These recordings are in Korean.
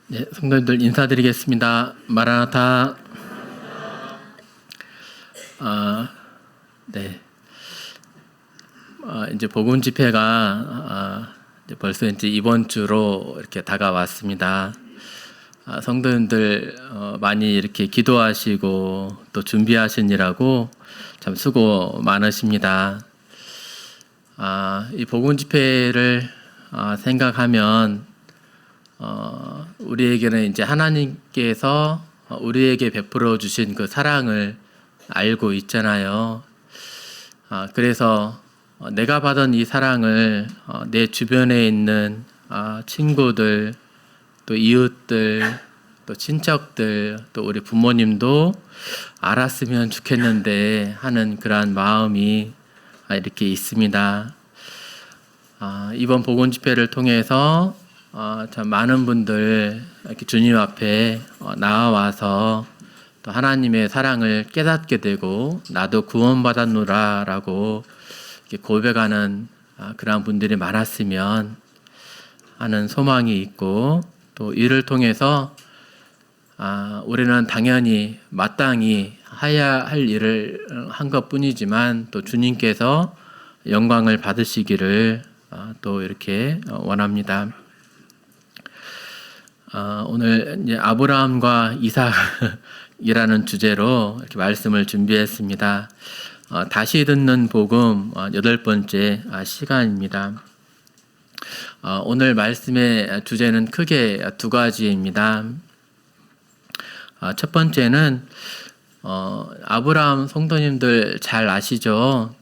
네, 성도님들 인사드리겠습니다. 마라나타. 네. 이제 복음 집회가 이제 벌써 이제 이번 주로 이렇게 다가왔습니다. 성도님들 많이 이렇게 기도하시고 또 준비하시느라고 참 수고 많으십니다. 이 복음 집회를 생각하면 우리에게는 이제 하나님께서 우리에게 베풀어 주신 그 사랑을 알고 있잖아요. 그래서 내가 받은 이 사랑을 내 주변에 있는 친구들, 또 이웃들, 또 친척들, 또 우리 부모님도 알았으면 좋겠는데 하는 그러한 마음이 이렇게 있습니다. 이번 복음 집회를 통해서 참 많은 분들 이렇게 주님 앞에 나와와서 또 하나님의 사랑을 깨닫게 되고 나도 구원받았노라라고 이렇게 고백하는 그러한 분들이 많았으면 하는 소망이 있고, 또 이를 통해서 우리는 당연히 마땅히 해야 할 일을 한 것뿐이지만 또 주님께서 영광을 받으시기를 또 이렇게 원합니다. 오늘 이제 아브라함과 이삭이라는 주제로 이렇게 말씀을 준비했습니다. 다시 듣는 복음 8번째 시간입니다. 오늘 말씀의 주제는 크게 두 가지입니다. 첫 번째는 아브라함 성도님들 잘 아시죠?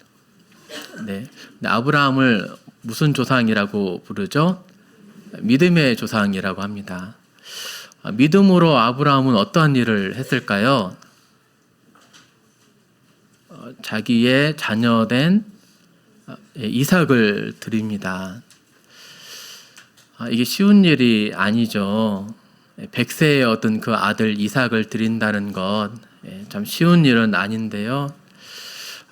네. 아브라함을 무슨 조상이라고 부르죠? 믿음의 조상이라고 합니다. 믿음으로 아브라함은 어떠한 일을 했을까요? 자기의 자녀된 이삭을 드립니다. 이게 쉬운 일이 아니죠. 100세의 어떤 그 아들 이삭을 드린다는 것 참 쉬운 일은 아닌데요.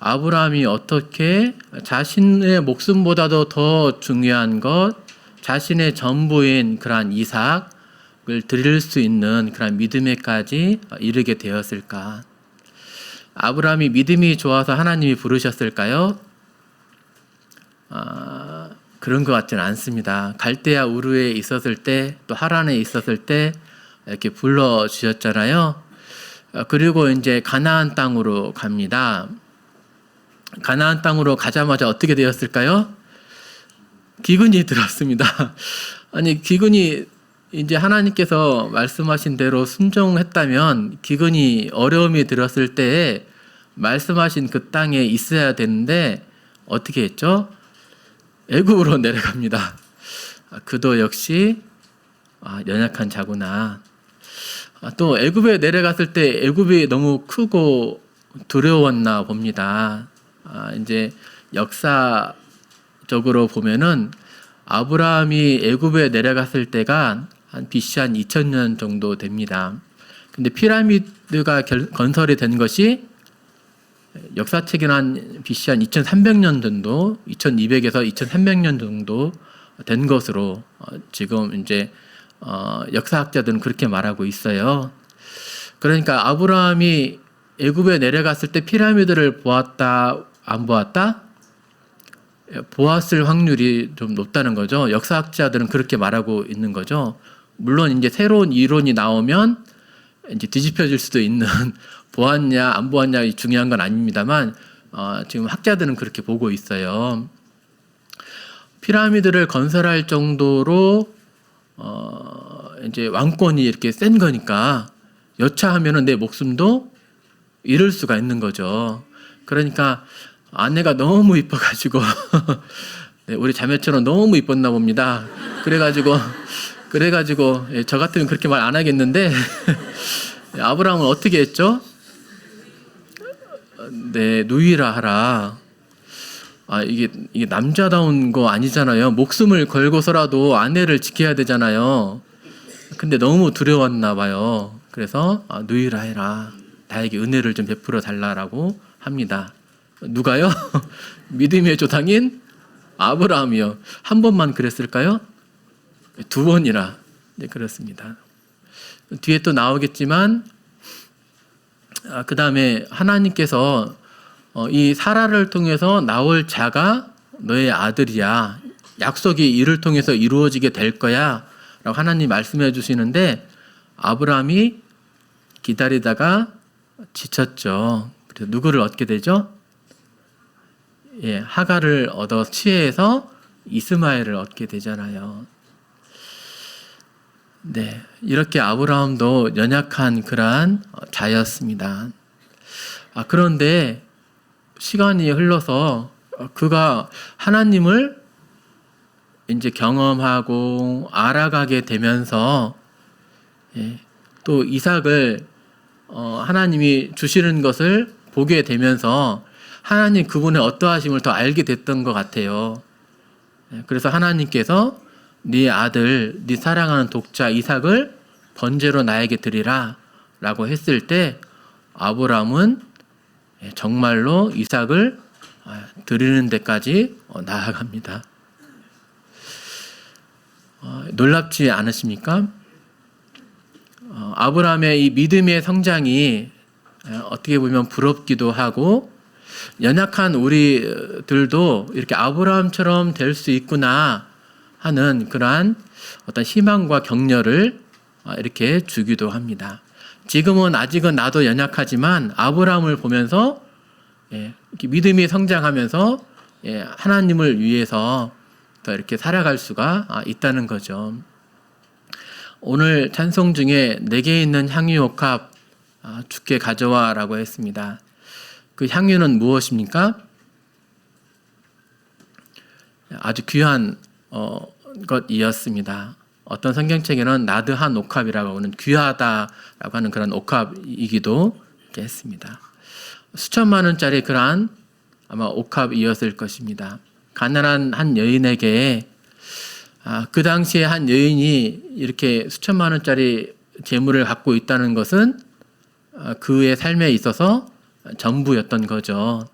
아브라함이 어떻게 자신의 목숨보다도 더 중요한 것, 자신의 전부인 그러한 이삭을 드릴 수 있는 그런 믿음에까지 이르게 되었을까? 아브라함이 믿음이 좋아서 하나님이 부르셨을까요? 그런 것 같지는 않습니다. 갈대아 우르에 있었을 때, 또 하란에 있었을 때 이렇게 불러주셨잖아요. 그리고 이제 가나안 땅으로 갑니다. 가나안 땅으로 가자마자 어떻게 되었을까요? 기근이 들었습니다. 아니, 기근이 이제 하나님께서 말씀하신 대로 순종했다면 기근이 어려움이 들었을 때에 말씀하신 그 땅에 있어야 되는데 어떻게 했죠? 애굽으로 내려갑니다. 그도 역시 연약한 자구나. 또 애굽에 내려갔을 때 애굽이 너무 크고 두려웠나 봅니다. 이제 역사적으로 보면은 아브라함이 애굽에 내려갔을 때가 한 BC 한 2000년 정도 됩니다. 근데 피라미드가 건설이 된 것이 역사책에는 한 BC 한 2300년 정도, 2200에서 2300년 정도 된 것으로 지금 이제 역사학자들은 그렇게 말하고 있어요. 그러니까 아브라함이 애굽에 내려갔을 때 피라미드를 보았다, 안 보았다? 보았을 확률이 좀 높다는 거죠. 역사학자들은 그렇게 말하고 있는 거죠. 물론 이제 새로운 이론이 나오면 이제 뒤집혀질 수도 있는 보았냐 안 보았냐 중요한 건 아닙니다만 지금 학자들은 그렇게 보고 있어요. 피라미드를 건설할 정도로 이제 왕권이 이렇게 센 거니까 여차하면은 내 목숨도 잃을 수가 있는 거죠. 그러니까 아내가 너무 이뻐가지고 네, 우리 자매처럼 너무 이뻤나 봅니다. 그래가지고 저 같으면 그렇게 말 안 하겠는데 아브라함은 어떻게 했죠? 네, 누이라 하라. 이게 남자다운 거 아니잖아요. 목숨을 걸고서라도 아내를 지켜야 되잖아요. 근데 너무 두려웠나 봐요. 그래서 누이라 해라. 나에게 은혜를 좀 베풀어 달라라고 합니다. 누가요? 믿음의 조상인 아브라함이요. 한 번만 그랬을까요? 두 번이나. 네, 그렇습니다. 뒤에 또 나오겠지만 그 다음에 하나님께서 이 사라를 통해서 나올 자가 너의 아들이야. 약속이 이를 통해서 이루어지게 될 거야 라고 하나님 말씀해 주시는데 아브라함이 기다리다가 지쳤죠. 그래서 누구를 얻게 되죠? 하갈을 얻어 취해서 이스마엘을 얻게 되잖아요. 네, 이렇게 아브라함도 연약한 그러한 자였습니다. 그런데 시간이 흘러서 그가 하나님을 이제 경험하고 알아가게 되면서 또 이삭을 하나님이 주시는 것을 보게 되면서 하나님 그분의 어떠하심을 더 알게 됐던 것 같아요. 그래서 하나님께서 네 아들, 네 사랑하는 독자 이삭을 번제로 나에게 드리라 라고 했을 때 아브라함은 정말로 이삭을 드리는 데까지 나아갑니다. 놀랍지 않으십니까? 아브라함의 이 믿음의 성장이 어떻게 보면 부럽기도 하고 연약한 우리들도 이렇게 아브라함처럼 될 수 있구나 하는 그러한 어떤 희망과 격려를 이렇게 주기도 합니다. 지금은 아직은 나도 연약하지만 아브라함을 보면서 이렇게 믿음이 성장하면서 하나님을 위해서 더 이렇게 살아갈 수가 있다는 거죠. 오늘 찬송 중에 내게 있는 향유옥합 주께 가져와라고 했습니다. 그 향유는 무엇입니까? 아주 귀한 것이었습니다. 어떤 성경책에는 나드한 옥합이라고 하는 귀하다라고 하는 그런 옥합이기도 했습니다. 수천만 원짜리 그러한 아마 옥합이었을 것입니다. 가난한 한 여인에게 그 당시에 한 여인이 이렇게 수천만 원짜리 재물을 갖고 있다는 것은 그의 삶에 있어서 전부였던 거죠.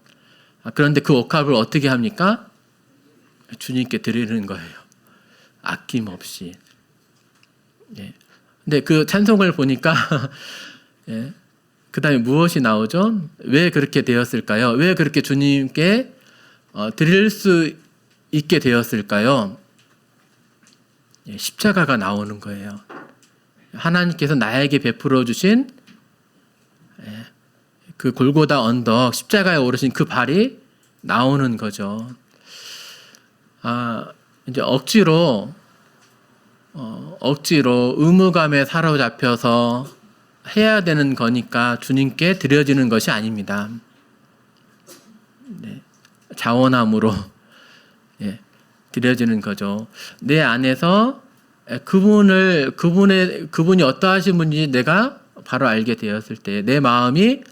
그런데 그 옥합을 어떻게 합니까? 주님께 드리는 거예요. 아낌없이. 근데 그 찬송을 보니까 그 다음에 무엇이 나오죠? 왜 그렇게 되었을까요? 왜 그렇게 주님께 드릴 수 있게 되었을까요? 십자가가 나오는 거예요. 하나님께서 나에게 베풀어 주신 그 골고다 언덕 십자가에 오르신 그 발이 나오는 거죠. 이제 억지로 의무감에 사로잡혀서 해야 되는 거니까 주님께 드려지는 것이 아닙니다. 자원함으로 드려지는 거죠. 내 안에서 그분이 어떠하신 분인지 내가 바로 알게 되었을 때 내 마음이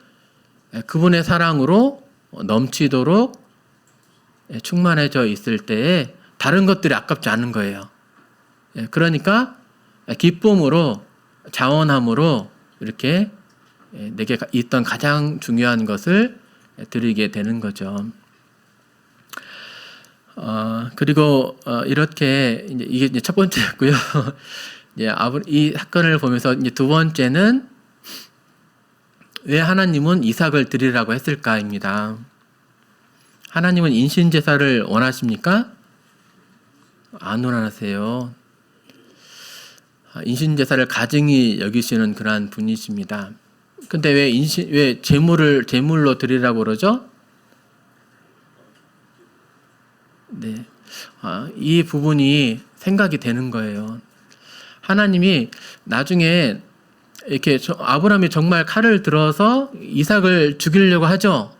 그분의 사랑으로 넘치도록 충만해져 있을 때에 다른 것들이 아깝지 않은 거예요. 그러니까 기쁨으로 자원함으로 이렇게 내게 있던 가장 중요한 것을 드리게 되는 거죠. 그리고 이렇게 이게 이제 첫 번째였고요. 이 사건을 보면서 이제 두 번째는 왜 하나님은 이삭을 드리라고 했을까입니다. 하나님은 인신 제사를 원하십니까? 안 원하세요. 인신 제사를 가증히 여기시는 그러한 분이십니다. 근데 왜 제물로 드리라고 그러죠? 네. 이 부분이 생각이 되는 거예요. 하나님이 나중에 이렇게 아브라함이 정말 칼을 들어서 이삭을 죽이려고 하죠.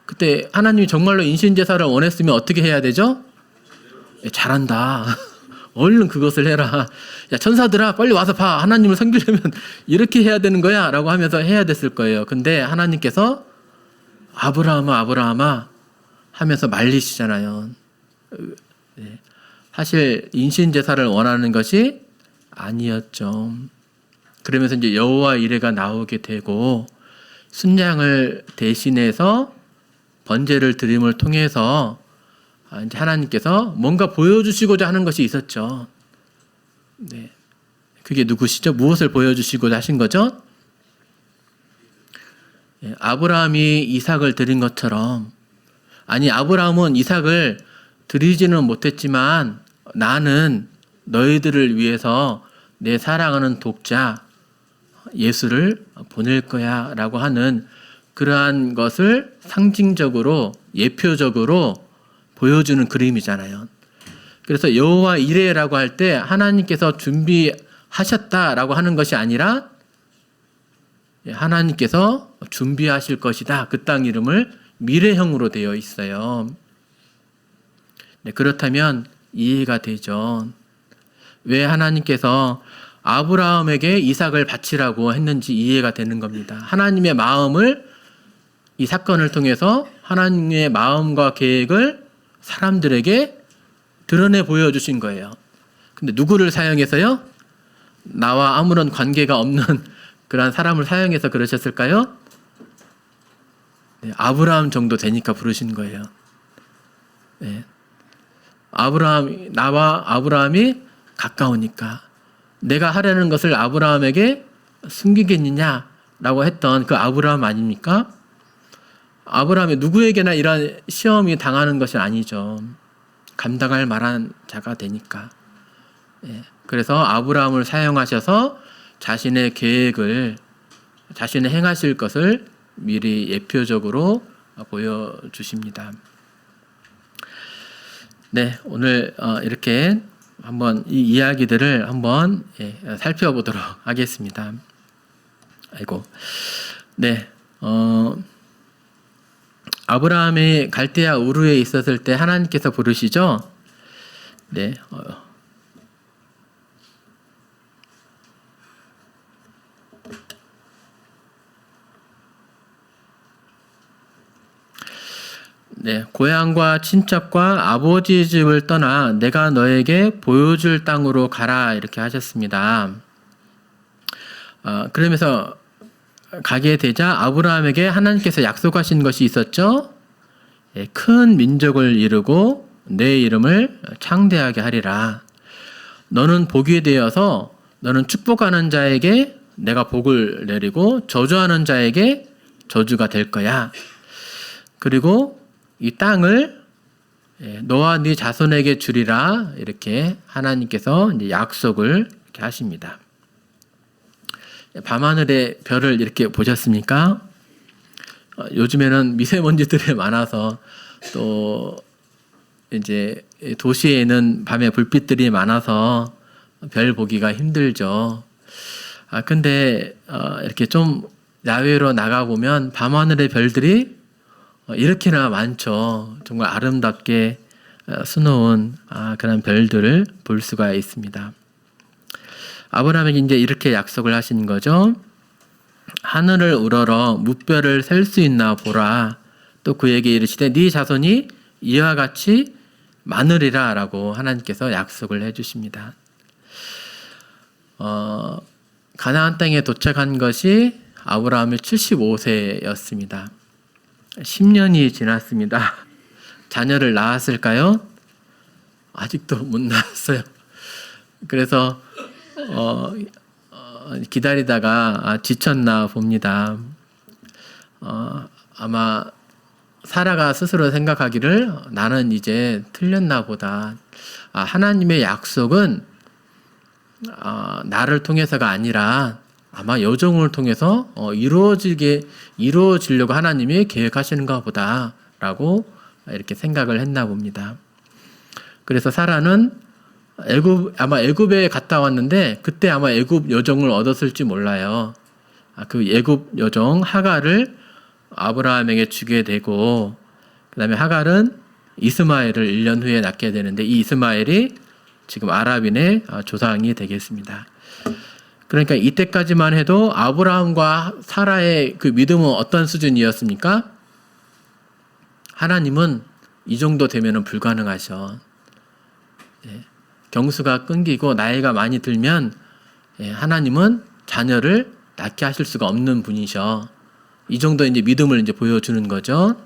그때 하나님이 정말로 인신제사를 원했으면 어떻게 해야 되죠? 잘한다. 얼른 그것을 해라. 야, 천사들아 빨리 와서 봐. 하나님을 섬기려면 이렇게 해야 되는 거야 라고 하면서 해야 됐을 거예요. 근데 하나님께서 아브라함아 하면서 말리시잖아요. 사실 인신제사를 원하는 것이 아니었죠. 그러면서 이제 여호와 이레가 나오게 되고 순양을 대신해서 번제를 드림을 통해서 이제 하나님께서 뭔가 보여주시고자 하는 것이 있었죠. 네. 그게 누구시죠? 무엇을 보여주시고자 하신 거죠? 아브라함이 이삭을 드린 것처럼, 아니 아브라함은 이삭을 드리지는 못했지만 나는 너희들을 위해서 내 사랑하는 독자 예수를 보낼 거야 라고 하는 그러한 것을 상징적으로 예표적으로 보여주는 그림이잖아요. 그래서 여호와 이레라고 할 때 하나님께서 준비하셨다라고 하는 것이 아니라 하나님께서 준비하실 것이다. 그 땅 이름을 미래형으로 되어 있어요. 네, 그렇다면 이해가 되죠. 왜 하나님께서 아브라함에게 이삭을 바치라고 했는지 이해가 되는 겁니다. 하나님의 마음을 이 사건을 통해서 하나님의 마음과 계획을 사람들에게 드러내 보여주신 거예요. 근데 누구를 사용해서요? 나와 아무런 관계가 없는 그런 사람을 사용해서 그러셨을까요? 네, 아브라함 정도 되니까 부르신 거예요. 네. 나와 아브라함이 가까우니까 내가 하려는 것을 아브라함에게 숨기겠느냐라고 했던 그 아브라함 아닙니까? 아브라함이 누구에게나 이런 시험이 당하는 것이 아니죠. 감당할 만한 자가 되니까. 예. 그래서 아브라함을 사용하셔서 자신의 계획을, 자신의 행하실 것을 미리 예표적으로 보여주십니다. 네, 오늘 이렇게 한번 이 이야기들을 한번 살펴보도록 하겠습니다. 네, 아브라함이 갈대아 우르에 있었을 때 하나님께서 부르시죠. 네, 네, 고향과 친척과 아버지 집을 떠나 내가 너에게 보여줄 땅으로 가라 이렇게 하셨습니다. 그러면서 가게 되자 아브라함에게 하나님께서 약속하신 것이 있었죠. 큰 민족을 이루고 내 이름을 창대하게 하리라. 너는 복이 되어서 너는 축복하는 자에게 내가 복을 내리고 저주하는 자에게 저주가 될 거야. 그리고 이 땅을 너와 네 자손에게 주리라 이렇게 하나님께서 이제 약속을 이렇게 하십니다. 밤하늘의 별을 이렇게 보셨습니까? 요즘에는 미세먼지들이 많아서 또 이제 도시에는 밤에 불빛들이 많아서 별 보기가 힘들죠. 근데 이렇게 좀 야외로 나가 보면 밤하늘의 별들이 이렇게나 많죠. 정말 아름답게 수놓은 그런 별들을 볼 수가 있습니다. 아브라함에게 이제 이렇게 약속을 하신 거죠. 하늘을 우러러 무뼈를 셀 수 있나 보라. 또 그에게 이르시되 네 자손이 이와 같이 많으리라 라고 하나님께서 약속을 해주십니다. 가나안 땅에 도착한 것이 아브라함이 75세였습니다. 10년이 지났습니다. 자녀를 낳았을까요? 아직도 못 낳았어요. 그래서 기다리다가 지쳤나 봅니다. 아마 사라가 스스로 생각하기를 나는 이제 틀렸나 보다. 하나님의 약속은 나를 통해서가 아니라 아마 여종을 통해서 이루어지려고 하나님이 계획하시는가 보다라고 이렇게 생각을 했나 봅니다. 그래서 사라는 아마 애굽에 갔다 왔는데 그때 아마 애굽 여종을 얻었을지 몰라요. 그 애굽 여종 하갈을 아브라함에게 주게 되고 그다음에 하갈은 이스마엘을 1년 후에 낳게 되는데 이 이스마엘이 지금 아랍인의 조상이 되겠습니다. 그러니까 이때까지만 해도 아브라함과 사라의 그 믿음은 어떤 수준이었습니까? 하나님은 이 정도 되면은 불가능하셔. 경수가 끊기고 나이가 많이 들면 하나님은 자녀를 낳게 하실 수가 없는 분이셔. 이 정도 이제 믿음을 이제 보여주는 거죠.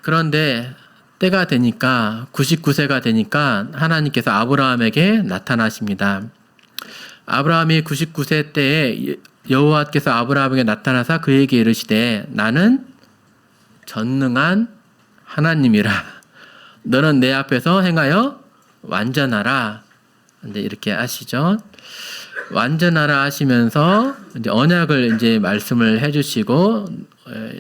그런데 때가 되니까 99세가 되니까 하나님께서 아브라함에게 나타나십니다. 아브라함이 99세 때에 여호와께서 아브라함에게 나타나사 그에게 이르시되 나는 전능한 하나님이라. 너는 내 앞에서 행하여 완전하라. 이제 이렇게 하시죠. 완전하라 하시면서 이제 언약을 이제 말씀을 해주시고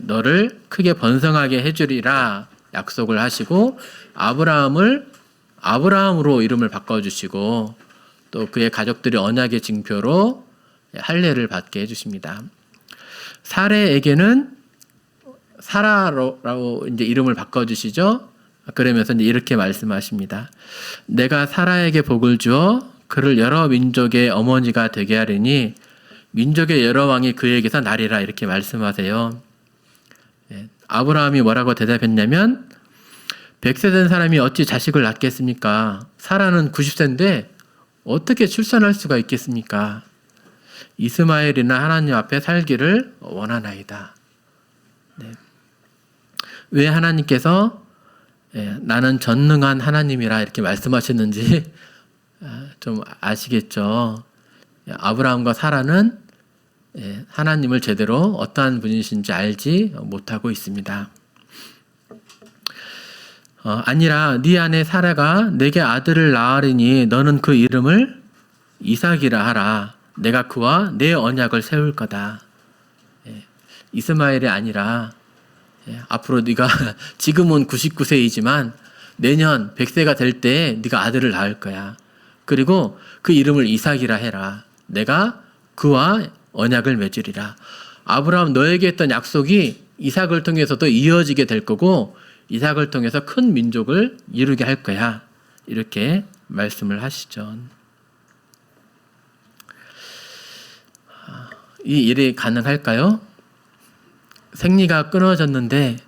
너를 크게 번성하게 해주리라 약속을 하시고 아브라함을 아브라함으로 이름을 바꿔주시고 또 그의 가족들이 언약의 징표로 할례를 받게 해주십니다. 사레에게는 사라라고 이제 이름을 바꿔주시죠. 그러면서 이제 이렇게 말씀하십니다. 내가 사라에게 복을 주어 그를 여러 민족의 어머니가 되게 하리니 민족의 여러 왕이 그에게서 나리라 이렇게 말씀하세요. 아브라함이 뭐라고 대답했냐면 100세 된 사람이 어찌 자식을 낳겠습니까? 사라는 90세인데 어떻게 출산할 수가 있겠습니까? 이스마엘이나 하나님 앞에 살기를 원하나이다. 네. 왜 하나님께서 나는 전능한 하나님이라 이렇게 말씀하셨는지 좀 아시겠죠? 아브라함과 사라는 하나님을 제대로 어떠한 분이신지 알지 못하고 있습니다. 아니라 네 아내 사라가 내게 아들을 낳으리니 너는 그 이름을 이삭이라 하라. 내가 그와 내 언약을 세울 거다. 이스마엘이 아니라 앞으로 네가 지금은 99세이지만 내년 100세가 될 때 네가 아들을 낳을 거야. 그리고 그 이름을 이삭이라 해라. 내가 그와 언약을 맺으리라. 아브라함 너에게 했던 약속이 이삭을 통해서도 이어지게 될 거고 이삭을 통해서 큰 민족을 이루게 할 거야. 이렇게 말씀을 하시죠. 이 일이 가능할까요? 생리가 끊어졌는데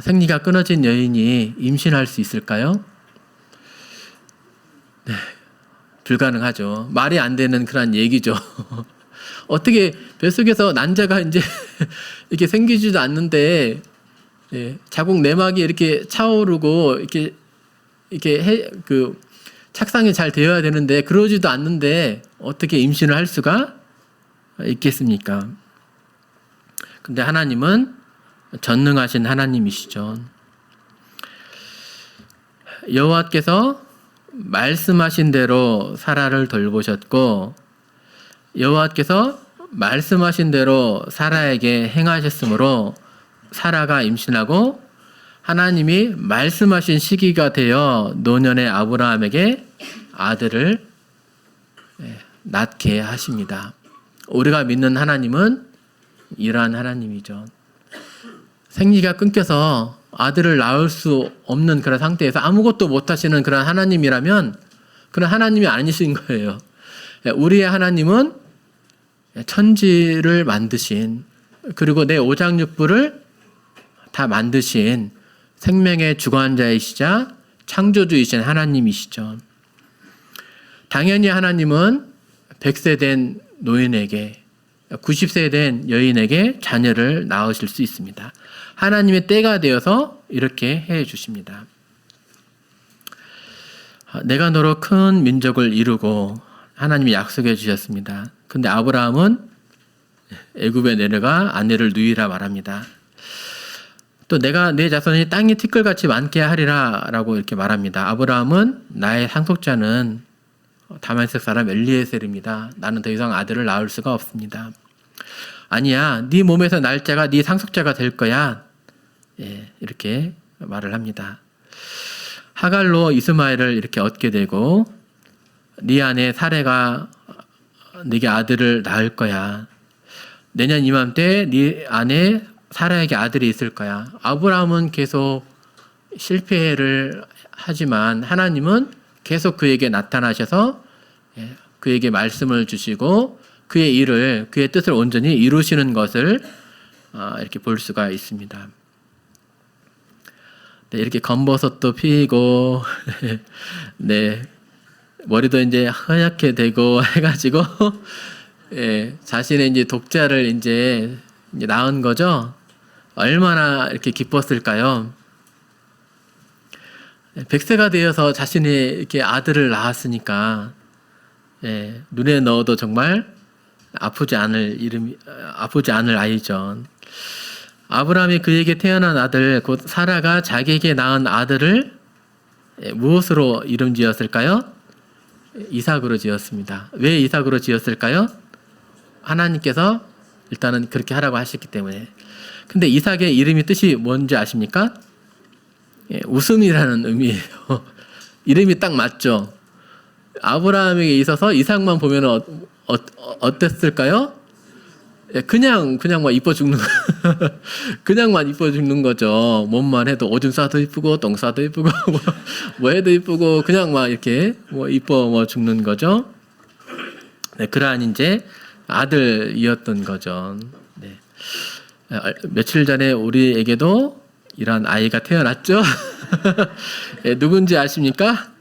생리가 끊어진 여인이 임신할 수 있을까요? 네, 불가능하죠. 말이 안 되는 그런 얘기죠. 어떻게 뱃속에서 난자가 이제 이렇게 생기지도 않는데 자궁 내막이 이렇게 차오르고 그 착상이 잘 되어야 되는데 그러지도 않는데 어떻게 임신을 할 수가 있겠습니까? 근데 하나님은 전능하신 하나님이시죠. 여호와께서 말씀하신 대로 사라를 돌보셨고 여호와께서 말씀하신 대로 사라에게 행하셨으므로 사라가 임신하고 하나님이 말씀하신 시기가 되어 노년의 아브라함에게 아들을 낳게 하십니다. 우리가 믿는 하나님은 이러한 하나님이죠. 생리가 끊겨서 아들을 낳을 수 없는 그런 상태에서 아무것도 못하시는 그런 하나님이라면 그런 하나님이 아니신 거예요. 우리의 하나님은 천지를 만드신 그리고 내 오장육부를 다 만드신 생명의 주관자이시자 창조주이신 하나님이시죠. 당연히 하나님은 100세 된 노인에게 90세 된 여인에게 자녀를 낳으실 수 있습니다. 하나님의 때가 되어서 이렇게 해 주십니다. 내가 너로 큰 민족을 이루고 하나님이 약속해 주셨습니다. 근데 아브라함은 애굽에 내려가 아내를 누이라 말합니다. 또 내가 내 자손이 땅의 티끌같이 많게 하리라 라고 이렇게 말합니다. 아브라함은 나의 상속자는 다메섹 사람 엘리에셀입니다. 나는 더 이상 아들을 낳을 수가 없습니다. 아니야, 네 몸에서 날 자가 네 상속자가 될 거야. 이렇게 말을 합니다. 하갈로 이스마엘을 이렇게 얻게 되고 네 아내 사레가 네게 아들을 낳을 거야. 내년 이맘때 네 아내 사라에게 아들이 있을 거야. 아브라함은 계속 실패를 하지만 하나님은 계속 그에게 나타나셔서 그에게 말씀을 주시고 그의 일을 그의 뜻을 온전히 이루시는 것을 이렇게 볼 수가 있습니다. 네, 이렇게 검버섯도 피고 네, 머리도 이제 허옇게 되고 해가지고 자신의 이제 독자를 이제 낳은 거죠. 얼마나 이렇게 기뻤을까요? 100세가 되어서 자신이 이렇게 아들을 낳았으니까 눈에 넣어도 정말 아프지 않을 아이죠. 아브라함이 그에게 태어난 아들 곧 사라가 자기에게 낳은 아들을 무엇으로 이름 지었을까요? 이삭으로 지었습니다. 왜 이삭으로 지었을까요? 하나님께서 일단은 그렇게 하라고 하셨기 때문에. 근데 이삭의 이름이 뜻이 뭔지 아십니까? 웃음이라는 의미예요. 이름이 딱 맞죠. 아브라함에게 있어서 이삭만 보면 어땠을까요? 그냥 막 이뻐 죽는 그냥만 이뻐 죽는 거죠. 몸만 해도 오줌 싸도 이쁘고 똥 싸도 이쁘고 뭐 해도 이쁘고 그냥 막 이렇게 뭐 이뻐 죽는 거죠. 그러한 이제 아들이었던 거죠. 며칠 전에 우리에게도 이런 아이가 태어났죠. 누군지 아십니까?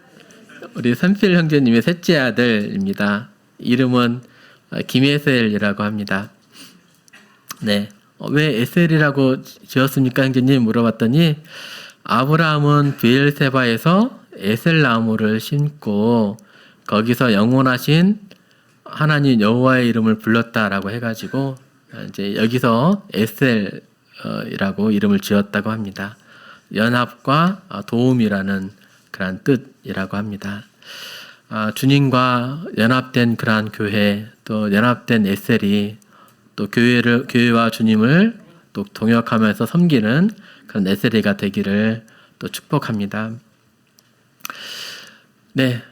우리 산필 형제님의 셋째 아들입니다. 이름은 김에셀이라고 합니다. 왜 에셀이라고 지었습니까, 형제님? 물어봤더니 아브라함은 브엘세바에서 에셀 나무를 심고 거기서 영원하신 하나님 여호와의 이름을 불렀다라고 해가지고 이제 여기서 에셀이라고 이름을 지었다고 합니다. 연합과 도움이라는 그런 뜻이라고 합니다. 주님과 연합된 그러한 교회, 또 연합된 에셀이 또 교회와 주님을 또 동역하면서 섬기는 그런 에셀이가 되기를 또 축복합니다. 이제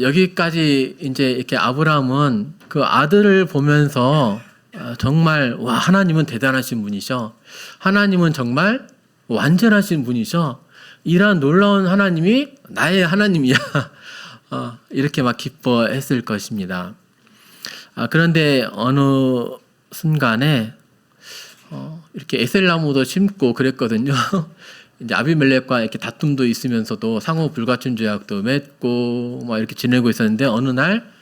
여기까지 이제 이렇게 아브라함은 그 아들을 보면서 정말 와, 하나님은 대단하신 분이셔. 하나님은 정말 완전하신 분이셔. 이러한 놀라운 하나님이 나의 하나님이야. 이렇게 막 기뻐했을 것입니다. 그런데 어느 순간에 이렇게 에셀나무도 심고 그랬거든요. 이제 아비멜렉과 이렇게 다툼도 있으면서도 상호 불가침 조약도 맺고 막 이렇게 지내고 있었는데 어느 날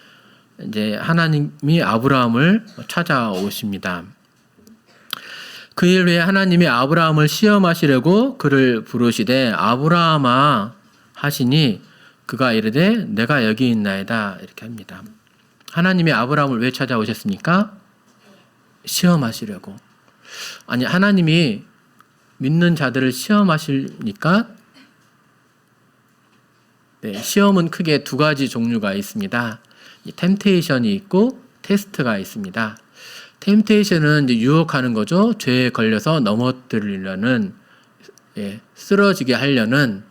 이제 하나님이 아브라함을 찾아오십니다. 그 일 후에 하나님이 아브라함을 시험하시려고 그를 부르시되 아브라함아 하시니 그가 이르되 내가 여기 있나이다 이렇게 합니다. 하나님이 아브라함을 왜 찾아오셨습니까? 시험하시려고. 아니, 하나님이 믿는 자들을 시험하시니까 시험은 크게 두 가지 종류가 있습니다. 템테이션이 있고 테스트가 있습니다. 템테이션은 이제 유혹하는 거죠. 죄에 걸려서 넘어뜨리려는, 쓰러지게 하려는,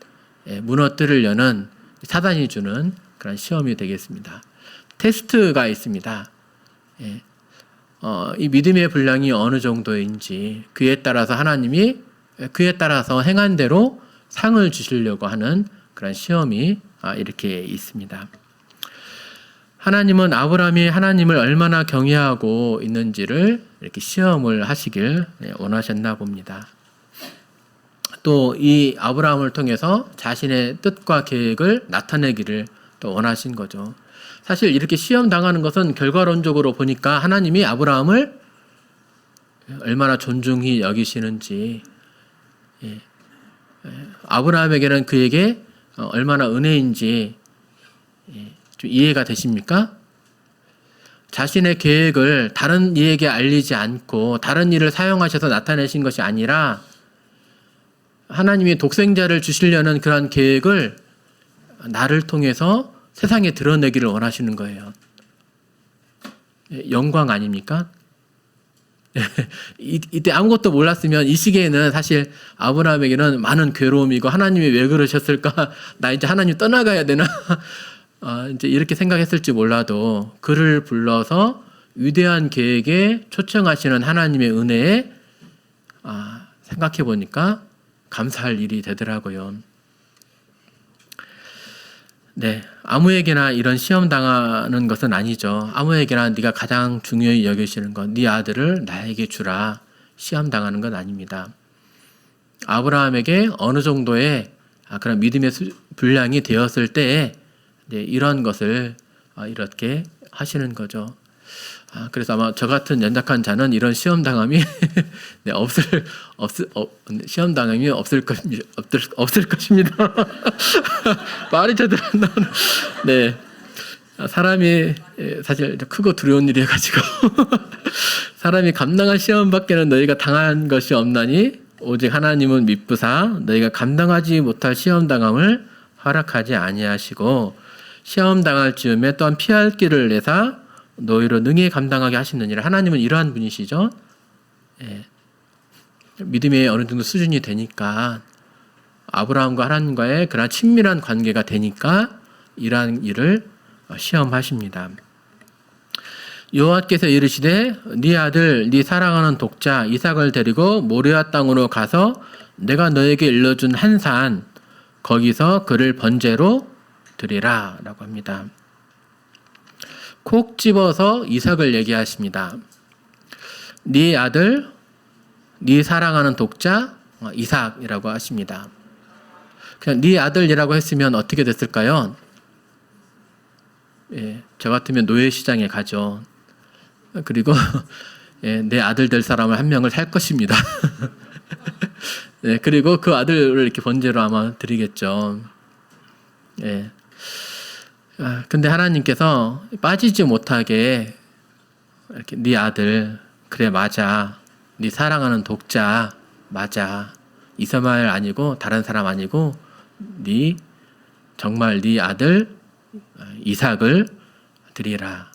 무너뜨리려는 사단이 주는 그런 시험이 되겠습니다. 테스트가 있습니다. 이 믿음의 분량이 어느 정도인지 그에 따라서 하나님이 그에 따라서 행한 대로 상을 주시려고 하는 그런 시험이 이렇게 있습니다. 하나님은 아브라함이 하나님을 얼마나 경외하고 있는지를 이렇게 시험을 하시길 원하셨나 봅니다. 또 이 아브라함을 통해서 자신의 뜻과 계획을 나타내기를 또 원하신 거죠. 사실 이렇게 시험 당하는 것은 결과론적으로 보니까 하나님이 아브라함을 얼마나 존중히 여기시는지, 아브라함에게는 그에게 얼마나 은혜인지 좀 이해가 되십니까? 자신의 계획을 다른 이에게 알리지 않고 다른 일을 사용하셔서 나타내신 것이 아니라 하나님이 독생자를 주시려는 그런 계획을 나를 통해서 세상에 드러내기를 원하시는 거예요. 영광 아닙니까? 이때 아무것도 몰랐으면 이 시기에는 사실 아브라함에게는 많은 괴로움이고 하나님이 왜 그러셨을까? 나 이제 하나님 떠나가야 되나? 이제 이렇게 생각했을지 몰라도 그를 불러서 위대한 계획에 초청하시는 하나님의 은혜에 생각해 보니까 감사할 일이 되더라고요. 아무에게나 이런 시험 당하는 것은 아니죠. 아무에게나 네가 가장 중요히 여기시는 것, 네 아들을 나에게 주라. 시험 당하는 건 아닙니다. 아브라함에게 어느 정도의 그런 믿음의 분량이 되었을 때에 이런 것을 이렇게 하시는 거죠. 그래서 아마 저 같은 연약한 자는 이런 시험 당함이 네, 시험 당함이 없을 것입니다. 말이 제대로 안 나오네. 네. 사람이 사실 크고 두려운 일이 해가지고 사람이 감당할 시험밖에는 너희가 당한 것이 없나니 오직 하나님은 미쁘사 너희가 감당하지 못할 시험 당함을 허락하지 아니하시고 시험 당할 즈음에 또한 피할 길을 내사 너희로 능히 감당하게 하시느니라. 하나님은 이러한 분이시죠. 예. 믿음의 어느 정도 수준이 되니까 아브라함과 하나님과의 그런 친밀한 관계가 되니까 이러한 일을 시험하십니다. 여호와께서 이르시되 네 아들 네 사랑하는 독자 이삭을 데리고 모리아 땅으로 가서 내가 너에게 일러준 한 산 거기서 그를 번제로 드리라 라고 합니다. 콕 집어서 이삭을 얘기하십니다. 네 아들 네 사랑하는 독자 이삭이라고 하십니다. 그냥 네 아들이라고 했으면 어떻게 됐을까요? 예, 저 같으면 노예시장에 가죠. 그리고 예, 내 아들 될 사람을 한 명을 살 것입니다. 예, 그리고 그 아들을 이렇게 번제로 아마 드리겠죠. 예. 근데 하나님께서 빠지지 못하게 이렇게 네 아들 그래 맞아 네 사랑하는 독자 맞아 이스마엘 아니고 다른 사람 아니고 네 정말 네 아들 이삭을 드리라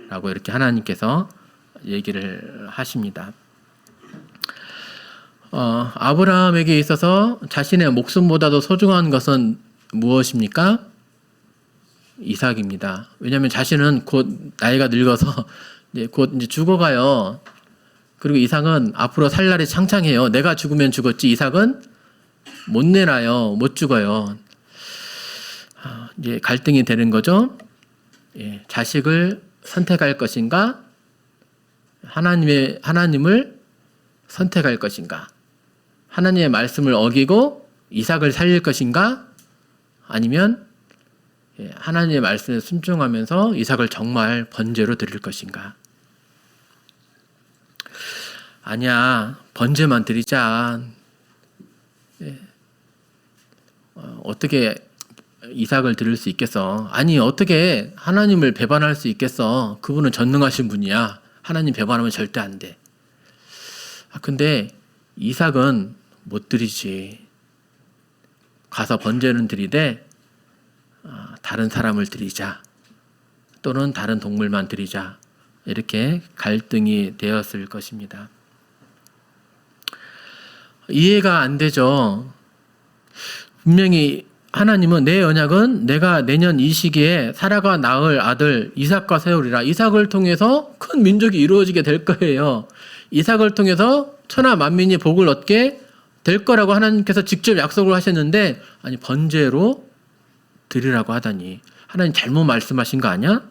라고 이렇게 하나님께서 얘기를 하십니다. 아브라함에게 있어서 자신의 목숨보다도 소중한 것은 무엇입니까? 이삭입니다. 왜냐하면 자신은 곧 나이가 늙어서 곧 이제 죽어가요. 그리고 이삭은 앞으로 살 날이 창창해요. 내가 죽으면 죽었지 이삭은 못 내놔요. 못 죽어요. 이제 갈등이 되는 거죠. 예, 자식을 선택할 것인가? 하나님을 선택할 것인가? 하나님의 말씀을 어기고 이삭을 살릴 것인가? 아니면 하나님의 말씀에 순종하면서 이삭을 정말 번제로 드릴 것인가? 아니야, 번제만 드리자. 어떻게 이삭을 드릴 수 있겠어? 아니, 어떻게 하나님을 배반할 수 있겠어? 그분은 전능하신 분이야. 하나님 배반하면 절대 안 돼. 근데 이삭은 못 드리지. 가서 번제는 드리되 다른 사람을 드리자. 또는 다른 동물만 드리자. 이렇게 갈등이 되었을 것입니다. 이해가 안 되죠. 분명히 하나님은 내 언약은 내가 내년 이 시기에 사라가 낳을 아들 이삭과 세우리라. 이삭을 통해서 큰 민족이 이루어지게 될 거예요. 이삭을 통해서 천하 만민이 복을 얻게 될 거라고 하나님께서 직접 약속을 하셨는데 아니 번제로 드리라고 하다니 하나님 잘못 말씀하신 거 아니야?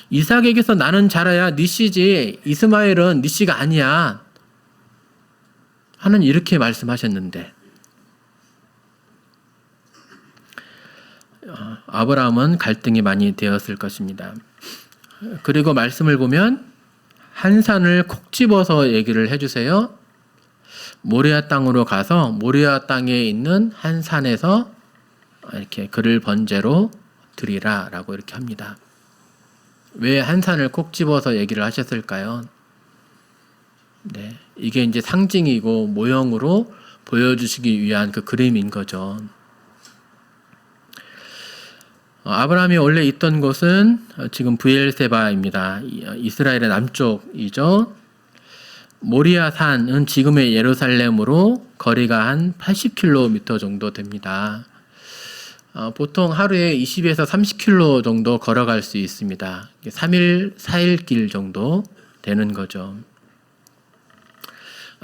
이삭에게서 나는 자라야 네 씨지 이스마엘은 네 씨가 아니야. 하나님 이렇게 말씀하셨는데 아브라함은 갈등이 많이 되었을 것입니다. 그리고 말씀을 보면 한 산을 콕 집어서 얘기를 해주세요. 모리아 땅으로 가서 모리아 땅에 있는 한 산에서 이렇게 그를 번제로 드리라 라고 이렇게 합니다. 왜 한 산을 콕 집어서 얘기를 하셨을까요? 네, 이게 이제 상징이고 모형으로 보여주시기 위한 그 그림인 거죠. 아브라함이 원래 있던 곳은 지금 브엘세바입니다. 이스라엘의 남쪽이죠. 모리아 산은 지금의 예루살렘으로 거리가 한 80km 정도 됩니다. 보통 하루에 20에서 30km 정도 걸어갈 수 있습니다. 3일, 4일 길 정도 되는 거죠.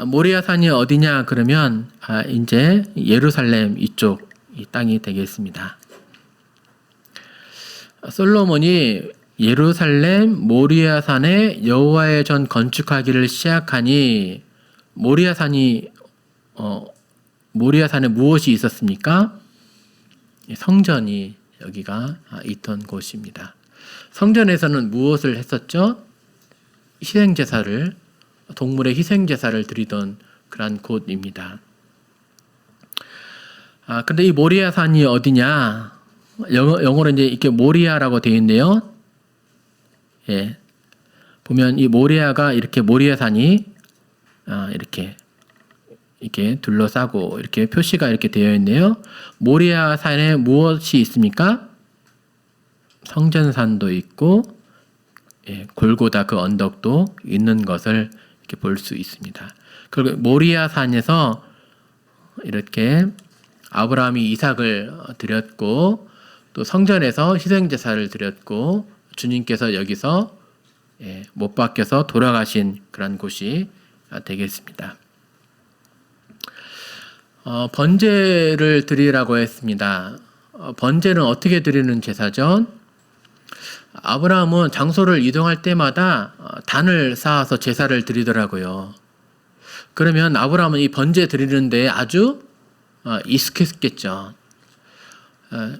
모리아 산이 어디냐 그러면 이제 예루살렘 이쪽 이 땅이 되겠습니다. 솔로몬이 예루살렘 모리아 산에 여호와의 전 건축하기를 시작하니 모리아 산에 무엇이 있었습니까? 성전이 여기가 있던 곳입니다. 성전에서는 무엇을 했었죠? 동물의 희생제사를 드리던 그런 곳입니다. 근데 이 모리아 산이 어디냐? 영어로 이제 이렇게 모리아라고 되어 있네요. 예. 보면 이 모리아가 이렇게 모리아 산이 이렇게 둘러싸고 이렇게 표시가 이렇게 되어 있네요. 모리아 산에 무엇이 있습니까? 성전산도 있고, 골고다 그 언덕도 있는 것을 이렇게 볼 수 있습니다. 그리고 모리아 산에서 이렇게 아브라함이 이삭을 드렸고, 또 성전에서 희생제사를 드렸고, 주님께서 여기서 못 박혀서 돌아가신 그런 곳이 되겠습니다. 번제를 드리라고 했습니다. 번제는 어떻게 드리는 제사죠? 아브라함은 장소를 이동할 때마다 단을 쌓아서 제사를 드리더라고요. 그러면 아브라함은 이 번제 드리는데 아주 익숙했겠죠.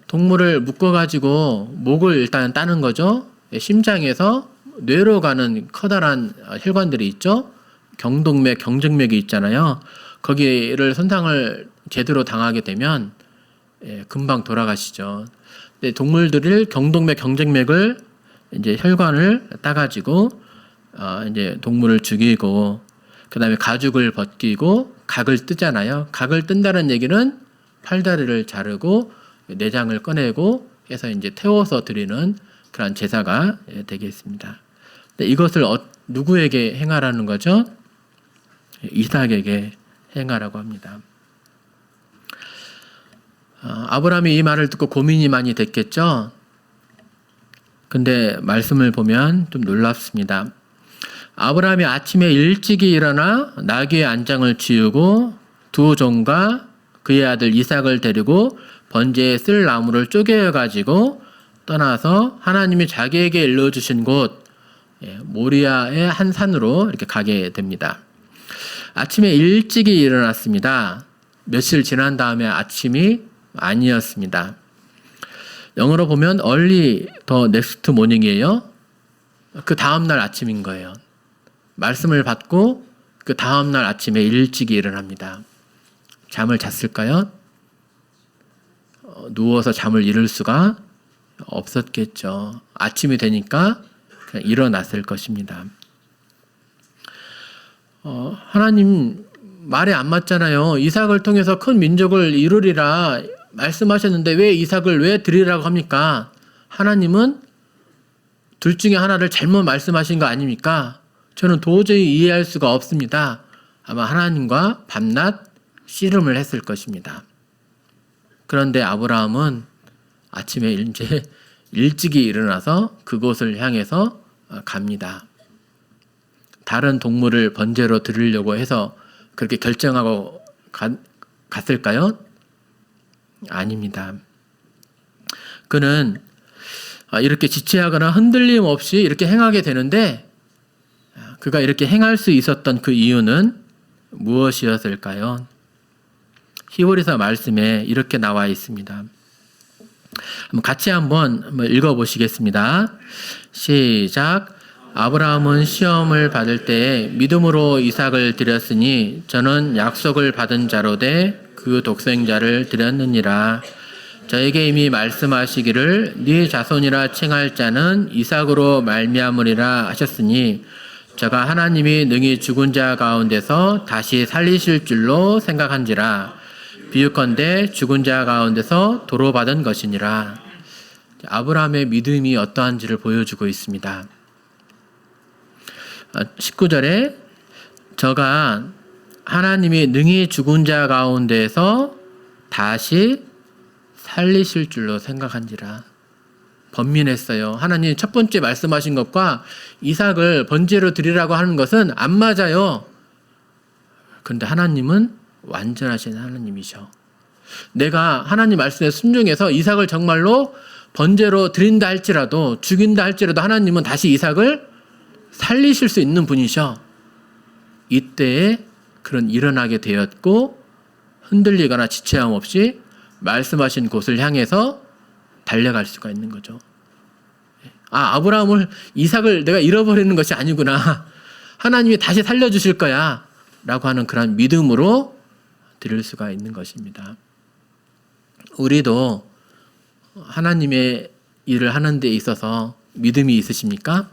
동물을 묶어가지고 목을 일단 따는 거죠. 심장에서 뇌로 가는 커다란 혈관들이 있죠. 경동맥, 경정맥이 있잖아요. 거기를 손상을 제대로 당하게 되면 금방 돌아가시죠. 근데 동물들을 경동맥, 경정맥을 이제 혈관을 따가지고 이제 동물을 죽이고 그 다음에 가죽을 벗기고 각을 뜨잖아요. 각을 뜬다는 얘기는 팔다리를 자르고 내장을 꺼내고 해서 이제 태워서 드리는 그런 제사가 되겠습니다. 근데 이것을 누구에게 행하라는 거죠? 이삭에게 행하라고 합니다. 아브라함이 이 말을 듣고 고민이 많이 됐겠죠? 근데 말씀을 보면 좀 놀랍습니다. 아브라함이 아침에 일찍이 일어나 나귀의 안장을 지우고 두 종과 그의 아들 이삭을 데리고 번제에 쓸 나무를 쪼개어 가지고 떠나서 하나님이 자기에게 일러주신 곳 모리아의 한 산으로 이렇게 가게 됩니다. 아침에 일찍이 일어났습니다. 며칠 지난 다음에 아침이 아니었습니다. 영어로 보면 early the next morning이에요. 그 다음날 아침인 거예요. 말씀을 받고 그 다음날 아침에 일찍이 일어납니다. 잠을 잤을까요? 누워서 잠을 이룰 수가 없었겠죠. 아침이 되니까 그냥 일어났을 것입니다. 하나님 말이 안 맞잖아요. 이삭을 통해서 큰 민족을 이루리라 말씀하셨는데 왜 이삭을 왜 드리라고 합니까? 하나님은 둘 중에 하나를 잘못 말씀하신 거 아닙니까? 저는 도저히 이해할 수가 없습니다. 아마 하나님과 밤낮 씨름을 했을 것입니다. 그런데 아브라함은 아침에 이제 일찍이 일어나서 그곳을 향해서 갑니다. 다른 동물을 번제로 드리려고 해서 그렇게 결정하고 갔을까요? 아닙니다. 그는 이렇게 지체하거나 흔들림 없이 이렇게 행하게 되는데 그가 이렇게 행할 수 있었던 그 이유는 무엇이었을까요? 히브리서 말씀에 이렇게 나와 있습니다. 같이 한번 읽어보시겠습니다. 시작. 아브라함은 시험을 받을 때 믿음으로 이삭을 드렸으니 저는 약속을 받은 자로 돼 그 독생자를 드렸느니라. 저에게 이미 말씀하시기를 네 자손이라 칭할 자는 이삭으로 말미암으리라 하셨으니 저가 하나님이 능히 죽은 자 가운데서 다시 살리실 줄로 생각한지라. 비유컨대 죽은 자 가운데서 도로 받은 것이니라. 아브라함의 믿음이 어떠한지를 보여주고 있습니다. 19절에 저가 하나님이 능히 죽은 자 가운데서 다시 살리실 줄로 생각한지라. 번민했어요. 하나님 첫 번째 말씀하신 것과 이삭을 번제로 드리라고 하는 것은 안 맞아요. 그런데 하나님은 완전하신 하나님이셔. 내가 하나님 말씀에 순종해서 이삭을 정말로 번제로 드린다 할지라도 죽인다 할지라도 하나님은 다시 이삭을 살리실 수 있는 분이셔. 이때에 그런 일어나게 되었고 흔들리거나 지체함 없이 말씀하신 곳을 향해서 달려갈 수가 있는 거죠. 아브라함을, 이삭을 내가 잃어버리는 것이 아니구나. 하나님이 다시 살려주실 거야. 라고 하는 그런 믿음으로 드릴 수가 있는 것입니다. 우리도 하나님의 일을 하는 데 있어서 믿음이 있으십니까?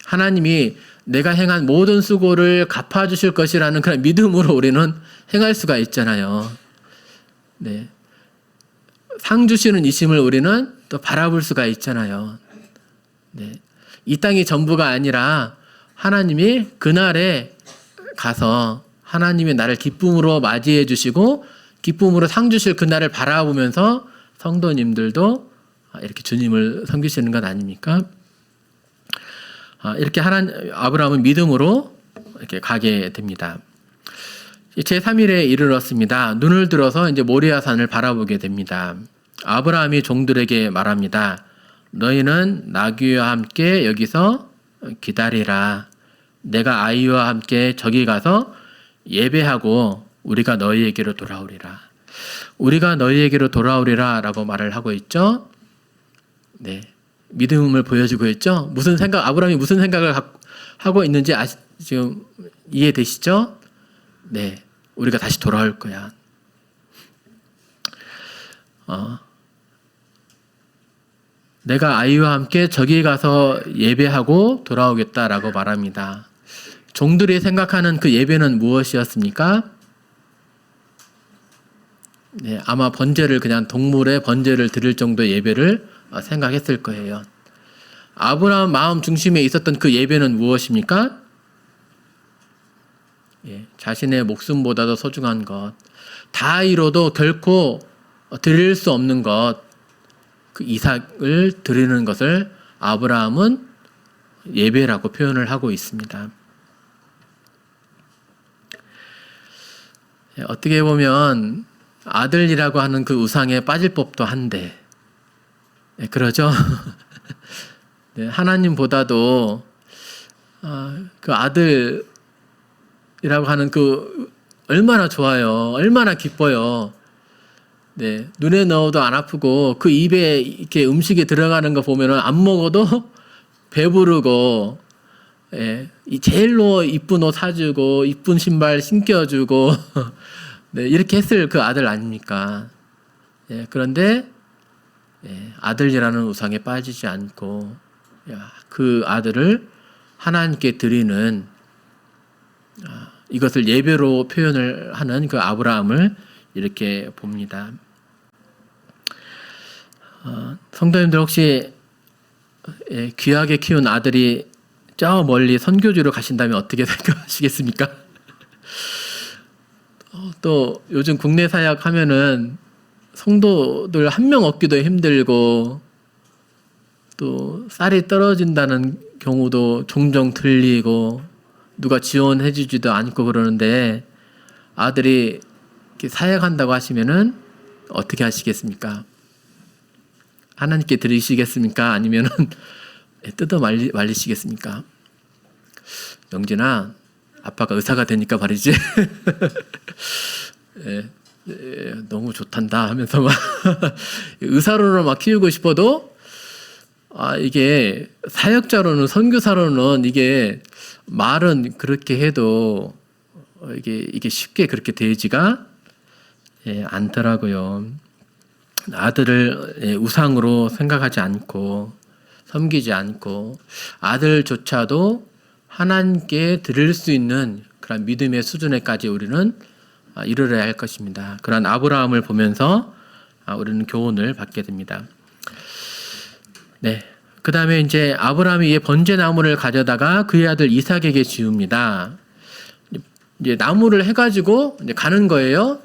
하나님이 내가 행한 모든 수고를 갚아주실 것이라는 그런 믿음으로 우리는 행할 수가 있잖아요. 네. 상 주시는 이심을 우리는 또 바라볼 수가 있잖아요. 네. 이 땅이 전부가 아니라 하나님이 그날에 가서 하나님이 나를 기쁨으로 맞이해 주시고 기쁨으로 상 주실 그날을 바라보면서 성도님들도 이렇게 주님을 섬기시는 것 아닙니까? 이렇게 아브라함은 믿음으로 이렇게 가게 됩니다. 제3일에 이르렀습니다. 눈을 들어서 이제 모리아산을 바라보게 됩니다. 아브라함이 종들에게 말합니다. 너희는 나귀와 함께 여기서 기다리라. 내가 아이와 함께 저기 가서 예배하고 우리가 너희에게로 돌아오리라. 우리가 너희에게로 돌아오리라 라고 말을 하고 있죠. 네. 믿음을 보여주고 있죠. 아브라함이 무슨 생각을 하고 있는지 지금 이해되시죠? 네. 우리가 다시 돌아올 거야. 내가 아이와 함께 저기 가서 예배하고 돌아오겠다라고 말합니다. 종들이 생각하는 그 예배는 무엇이었습니까? 네, 아마 그냥 동물의 번제를 드릴 정도의 예배를 생각했을 거예요. 아브라함 마음 중심에 있었던 그 예배는 무엇입니까? 예, 자신의 목숨보다도 소중한 것, 다 이뤄도 결코 드릴 수 없는 것, 그 이삭을 드리는 것을 아브라함은 예배라고 표현을 하고 있습니다. 예, 어떻게 보면 아들이라고 하는 그 우상에 빠질 법도 한데, 네, 그러죠? 네, 하나님보다도 그 아들이라고 하는 그 얼마나 좋아요. 얼마나 기뻐요. 네, 눈에 넣어도 안 아프고 그 입에 이렇게 음식이 들어가는 거 보면은 안 먹어도 배부르고, 예, 제일로 이쁜 옷 사주고 이쁜 신발 신겨주고 네, 이렇게 했을 그 아들 아닙니까? 예, 그런데 아들이라는 우상에 빠지지 않고 그 아들을 하나님께 드리는 이것을 예배로 표현을 하는 그 아브라함을 이렇게 봅니다. 성도님들 혹시 귀하게 키운 아들이 저 멀리 선교지로 가신다면 어떻게 생각하시겠습니까? 또 요즘 국내 사역 하면은 성도들 한 명 얻기도 힘들고 또 쌀이 떨어진다는 경우도 종종 들리고 누가 지원해 주지도 않고 그러는데 아들이 이렇게 사역한다고 하시면은 어떻게 하시겠습니까? 하나님께 드리시겠습니까? 아니면은 뜯어 말리시겠습니까? 영진아, 아빠가 의사가 되니까 말이지. 너무 좋단다 하면서 막 의사로는 막 키우고 싶어도 이게 사역자로는 선교사로는 이게 말은 그렇게 해도 이게 쉽게 그렇게 되지가 않더라고요. 아들을 우상으로 생각하지 않고 섬기지 않고 아들조차도 하나님께 드릴 수 있는 그런 믿음의 수준에까지 우리는 이르러야 할 것입니다. 그런 아브라함을 보면서 우리는 교훈을 받게 됩니다. 네. 그 다음에 이제 아브라함이 이 번제 나무를 가져다가 그의 아들 이삭에게 지웁니다. 이제 나무를 해가지고 이제 가는 거예요.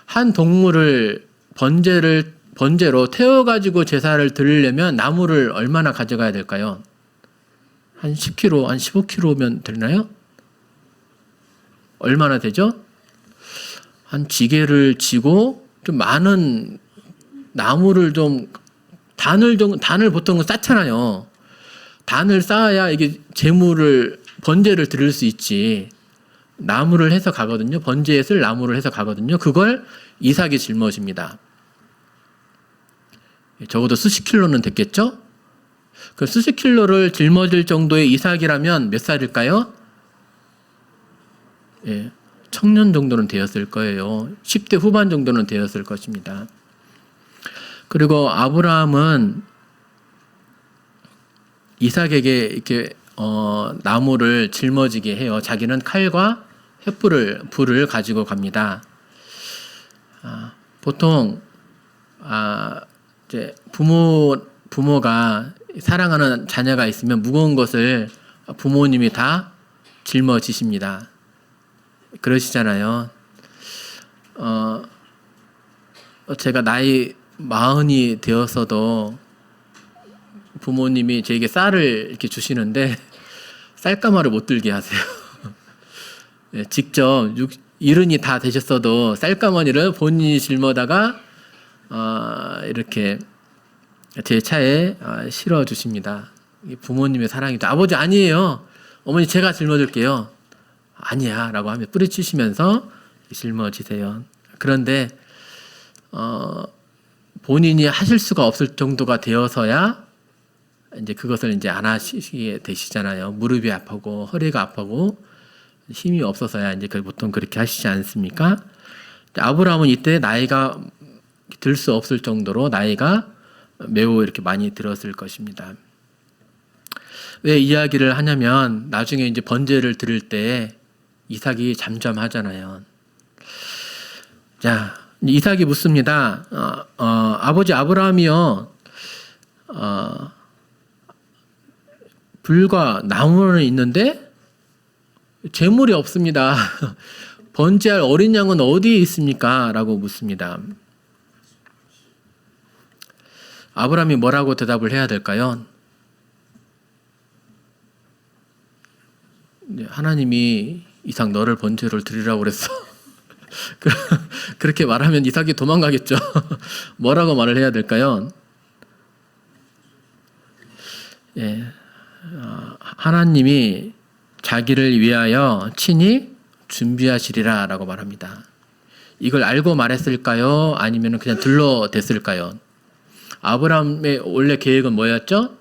한 동물을 번제로 태워가지고 제사를 드리려면 나무를 얼마나 가져가야 될까요? 한 10kg, 한 15kg면 되나요? 얼마나 되죠? 한 지게를 지고 좀 많은 나무를 좀 단을 보통은 쌓잖아요. 단을 쌓아야 이게 번제를 드릴 수 있지. 나무를 해서 가거든요. 번제에 쓸 나무를 해서 가거든요. 그걸 이삭이 짊어집니다. 적어도 수십 킬로는 됐겠죠? 그 수십 킬로를 짊어질 정도의 이삭이라면 몇 살일까요? 예, 청년 정도는 되었을 거예요. 10대 후반 정도는 되었을 것입니다. 그리고 아브라함은 이삭에게 이렇게 나무를 짊어지게 해요. 자기는 칼과 불을 가지고 갑니다. 보통 이제 부모가 사랑하는 자녀가 있으면 무거운 것을 부모님이 다 짊어지십니다. 그러시잖아요. 제가 나이 40이 되어서도 부모님이 저에게 쌀을 이렇게 주시는데 쌀가마를 못 들게 하세요. 직접 70이 다 되셨어도 쌀가마니를 본인이 짊어다가 이렇게 제 차에 실어 주십니다. 부모님의 사랑이죠. 아버지 아니에요. 어머니 제가 짊어질게요. 아니야 라고 하며 뿌리치시면서 짊어지세요. 그런데 본인이 하실 수가 없을 정도가 되어서야 이제 그것을 이제 안 하시게 되시잖아요. 무릎이 아프고 허리가 아프고 힘이 없어서야 이제 보통 그렇게 하시지 않습니까? 아브라함은 이때 나이가 들 수 없을 정도로 나이가 매우 이렇게 많이 들었을 것입니다. 왜 이야기를 하냐면 나중에 이제 번제를 드릴 때 이삭이 잠잠하잖아요. 자, 이삭이 묻습니다. 아버지 아브라함이요, 불과 나무는 있는데 재물이 없습니다. 번제할 어린 양은 어디에 있습니까? 라고 묻습니다. 아브라함이 뭐라고 대답을 해야 될까요? 하나님이 이삭 너를 번제로 드리라고 그랬어. 그렇게 말하면 이삭이 도망가겠죠. 뭐라고 말을 해야 될까요? 예, 하나님이 자기를 위하여 친히 준비하시리라 라고 말합니다. 이걸 알고 말했을까요? 아니면 그냥 둘러댔을까요? 아브라함의 원래 계획은 뭐였죠?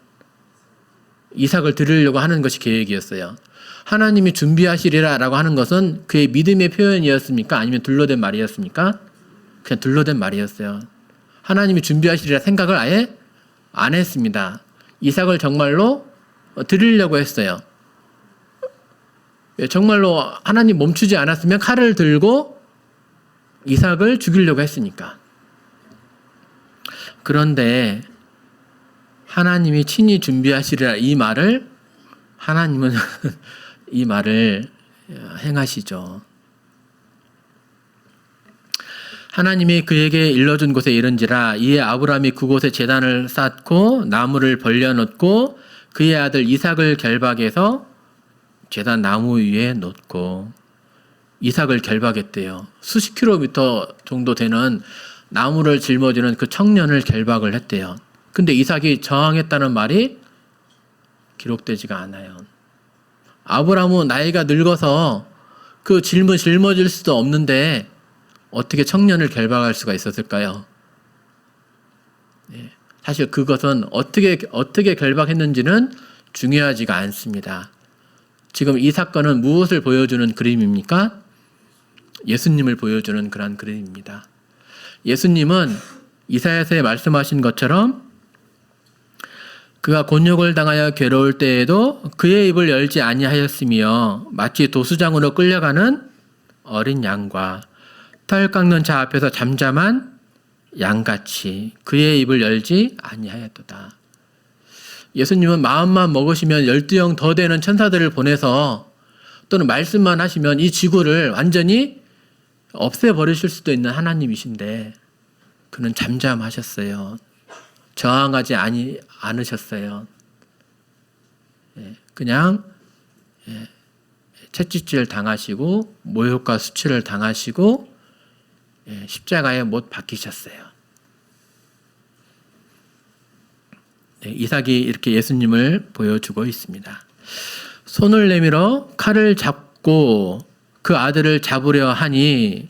이삭을 드리려고 하는 것이 계획이었어요. 하나님이 준비하시리라 라고 하는 것은 그의 믿음의 표현이었습니까? 아니면 둘러댄 말이었습니까? 그냥 둘러댄 말이었어요. 하나님이 준비하시리라 생각을 아예 안 했습니다. 이삭을 정말로 드리려고 했어요. 정말로 하나님 멈추지 않았으면 칼을 들고 이삭을 죽이려고 했으니까. 그런데 하나님이 친히 준비하시리라 이 말을 하나님은 이 말을 행하시죠. 하나님이 그에게 일러준 곳에 이른지라 이에 아브라함이 그곳에 제단을 쌓고 나무를 벌려놓고 그의 아들 이삭을 결박해서 제단 나무 위에 놓고 이삭을 결박했대요. 수십 킬로미터 정도 되는 나무를 짊어지는 그 청년을 결박을 했대요. 근데 이삭이 저항했다는 말이 기록되지가 않아요. 아브라함은 나이가 늙어서 그 짐을 짊어질 수도 없는데 어떻게 청년을 결박할 수가 있었을까요? 사실 그것은 어떻게 결박했는지는 중요하지가 않습니다. 지금 이 사건은 무엇을 보여주는 그림입니까? 예수님을 보여주는 그런 그림입니다. 예수님은 이사야서에 말씀하신 것처럼 그가 곤욕을 당하여 괴로울 때에도 그의 입을 열지 아니하였으며 마치 도수장으로 끌려가는 어린 양과 털 깎는 자 앞에서 잠잠한 양같이 그의 입을 열지 아니하였도다. 예수님은 마음만 먹으시면 12영 더 되는 천사들을 보내서 또는 말씀만 하시면 이 지구를 완전히 없애버리실 수도 있는 하나님이신데 그는 잠잠하셨어요. 저항하지 않으셨어요. 그냥 채찍질 당하시고 모욕과 수치를 당하시고 십자가에 못 박히셨어요. 이삭이 이렇게 예수님을 보여주고 있습니다. 손을 내밀어 칼을 잡고 그 아들을 잡으려 하니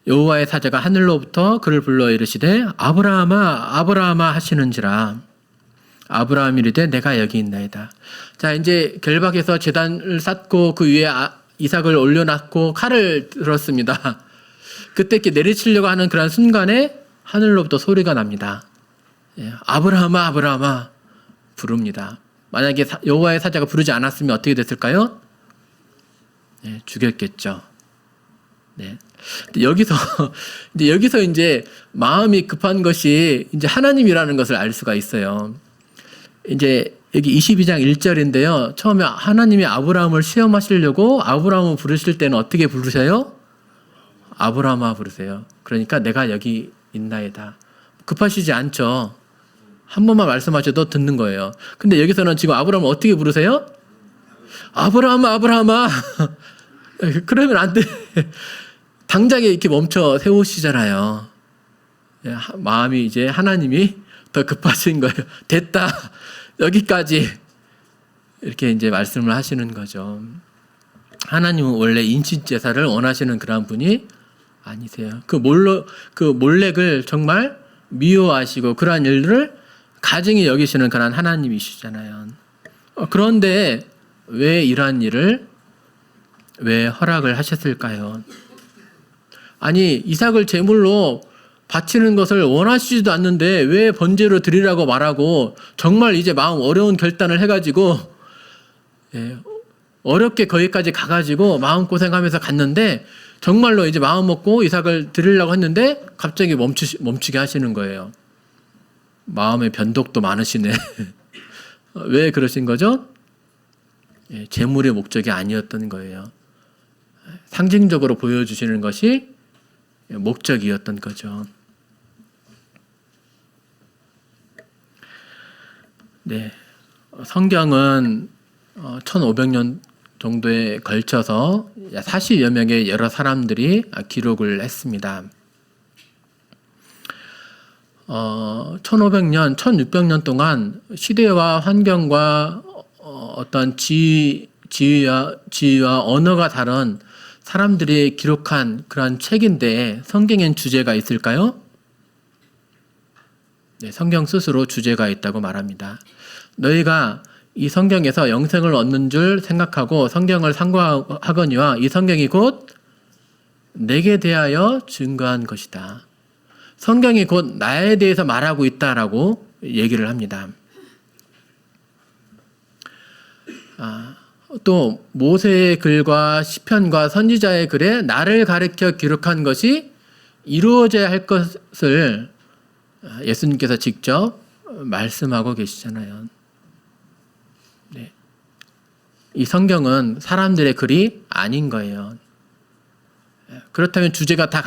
여호와의 사자가 하늘로부터 그를 불러 이르시되 아브라함아 아브라함아 하시는지라. 아브라함이 이르되 내가 여기 있나이다. 자, 이제 결박해서 제단을 쌓고 그 위에 이삭을 올려놨고 칼을 들었습니다. 그때 이렇게 내리치려고 하는 그런 순간에 하늘로부터 소리가 납니다. 아브라함아 아브라함아 부릅니다. 만약에 여호와의 사자가 부르지 않았으면 어떻게 됐을까요? 죽였겠죠. 네. 여기서 이제 마음이 급한 것이 이제 하나님이라는 것을 알 수가 있어요. 이제 여기 22장 1절인데요. 처음에 하나님이 아브라함을 시험하시려고 아브라함을 부르실 때는 어떻게 부르세요? 아브라함아 부르세요. 그러니까 내가 여기 있나이다. 급하시지 않죠. 한 번만 말씀하셔도 듣는 거예요. 근데 여기서는 지금 아브라함을 어떻게 부르세요? 아브라함아 아브라함아. 그러면 안 돼. 당장에 이렇게 멈춰 세우시잖아요. 마음이 이제 하나님이 더 급하신 거예요. 됐다. 여기까지. 이렇게 이제 말씀을 하시는 거죠. 하나님은 원래 인신제사를 원하시는 그런 분이 아니세요. 그 몰렉을 정말 미워하시고 그러한 일들을 가증히 여기시는 그런 하나님이시잖아요. 그런데 왜 이러한 일을 왜 허락을 하셨을까요? 아니, 이삭을 제물로 바치는 것을 원하시지도 않는데 왜 번제로 드리라고 말하고 정말 이제 마음 어려운 결단을 해가지고 어렵게 거기까지 가가지고 마음고생하면서 갔는데 정말로 이제 마음 먹고 이삭을 드리려고 했는데 갑자기 멈추게 하시는 거예요. 마음의 변덕도 많으시네. 왜 그러신 거죠? 제물의 목적이 아니었던 거예요. 상징적으로 보여주시는 것이 목적이었던 거죠. 네, 성경은 1500년 정도에 걸쳐서 40여 명의 여러 사람들이 기록을 했습니다. 1500년, 1600년 동안 시대와 환경과 어떤 지위와 언어가 다른 사람들이 기록한 그런 책인데 성경엔 주제가 있을까요? 네, 성경 스스로 주제가 있다고 말합니다. 너희가 이 성경에서 영생을 얻는 줄 생각하고 성경을 상고하거니와 이 성경이 곧 내게 대하여 증거한 것이다. 성경이 곧 나에 대해서 말하고 있다라고 얘기를 합니다. 또 모세의 글과 시편과 선지자의 글에 나를 가리켜 기록한 것이 이루어져야 할 것을 예수님께서 직접 말씀하고 계시잖아요. 네. 이 성경은 사람들의 글이 아닌 거예요. 그렇다면 주제가 다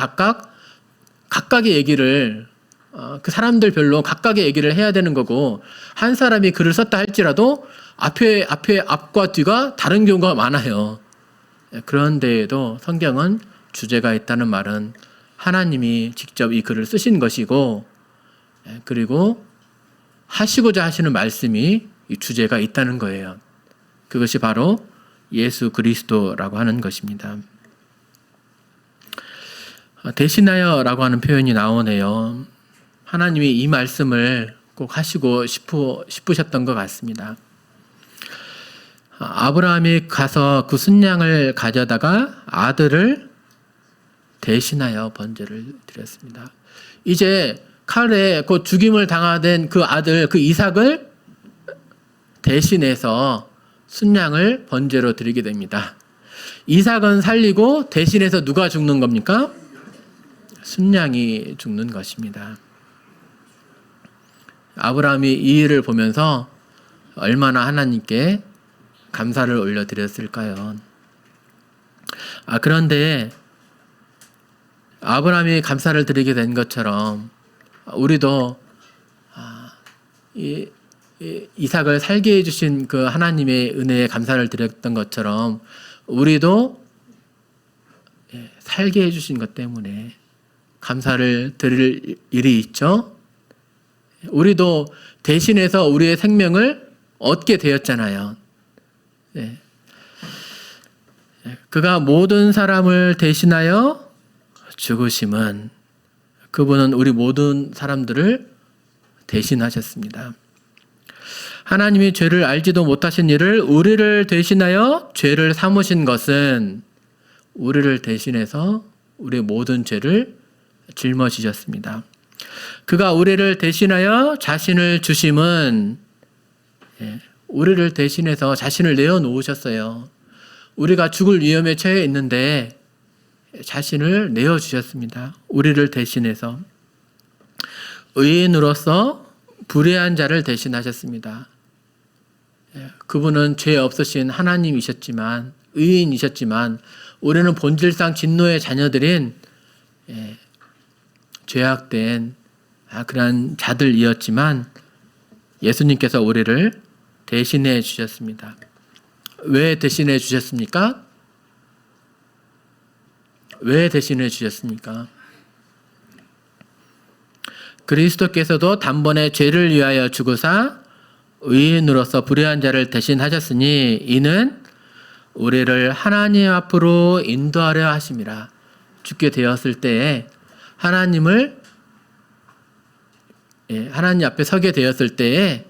각각의 얘기를 그 사람들별로 각각의 얘기를 해야 되는 거고 한 사람이 글을 썼다 할지라도 앞과 뒤가 다른 경우가 많아요. 그런데에도 성경은 주제가 있다는 말은 하나님이 직접 이 글을 쓰신 것이고 그리고 하시고자 하시는 말씀이 이 주제가 있다는 거예요. 그것이 바로 예수 그리스도라고 하는 것입니다. 대신하여라고 하는 표현이 나오네요. 하나님이 이 말씀을 꼭 하시고 싶으셨던 것 같습니다. 아브라함이 가서 그 순양을 가져다가 아들을 대신하여 번제를 드렸습니다. 이제 칼에 곧 죽임을 당하던 그 아들, 그 이삭을 대신해서 순양을 번제로 드리게 됩니다. 이삭은 살리고 대신해서 누가 죽는 겁니까? 순양이 죽는 것입니다. 아브라함이 이 일을 보면서 얼마나 하나님께 감사를 올려드렸을까요? 그런데 아브라함이 감사를 드리게 된 것처럼 우리도 이삭을 살게 해주신 그 하나님의 은혜에 감사를 드렸던 것처럼 우리도 살게 해주신 것 때문에 감사를 드릴 일이 있죠. 우리도 대신해서 우리의 생명을 얻게 되었잖아요. 그가 모든 사람을 대신하여 죽으심은 그분은 우리 모든 사람들을 대신하셨습니다. 하나님이 죄를 알지도 못하신 이를 우리를 대신하여 죄를 삼으신 것은 우리를 대신해서 우리의 모든 죄를 짊어지셨습니다. 그가 우리를 대신하여 자신을 주심은 우리를 대신해서 자신을 내어놓으셨어요. 우리가 죽을 위험에 처해 있는데 자신을 내어주셨습니다. 우리를 대신해서 의인으로서 불의한 자를 대신하셨습니다. 그분은 죄 없으신 하나님이셨지만 의인이셨지만 우리는 본질상 진노의 자녀들인 죄악된 그러한 자들이었지만 예수님께서 우리를 대신해 주셨습니다. 왜 대신해 주셨습니까? 왜 대신해 주셨습니까? 그리스도께서도 단번에 죄를 위하여 죽으사 의인으로서 불의한 자를 대신하셨으니 이는 우리를 하나님 앞으로 인도하려 하심이라. 죽게 되었을 때에 하나님 앞에 서게 되었을 때에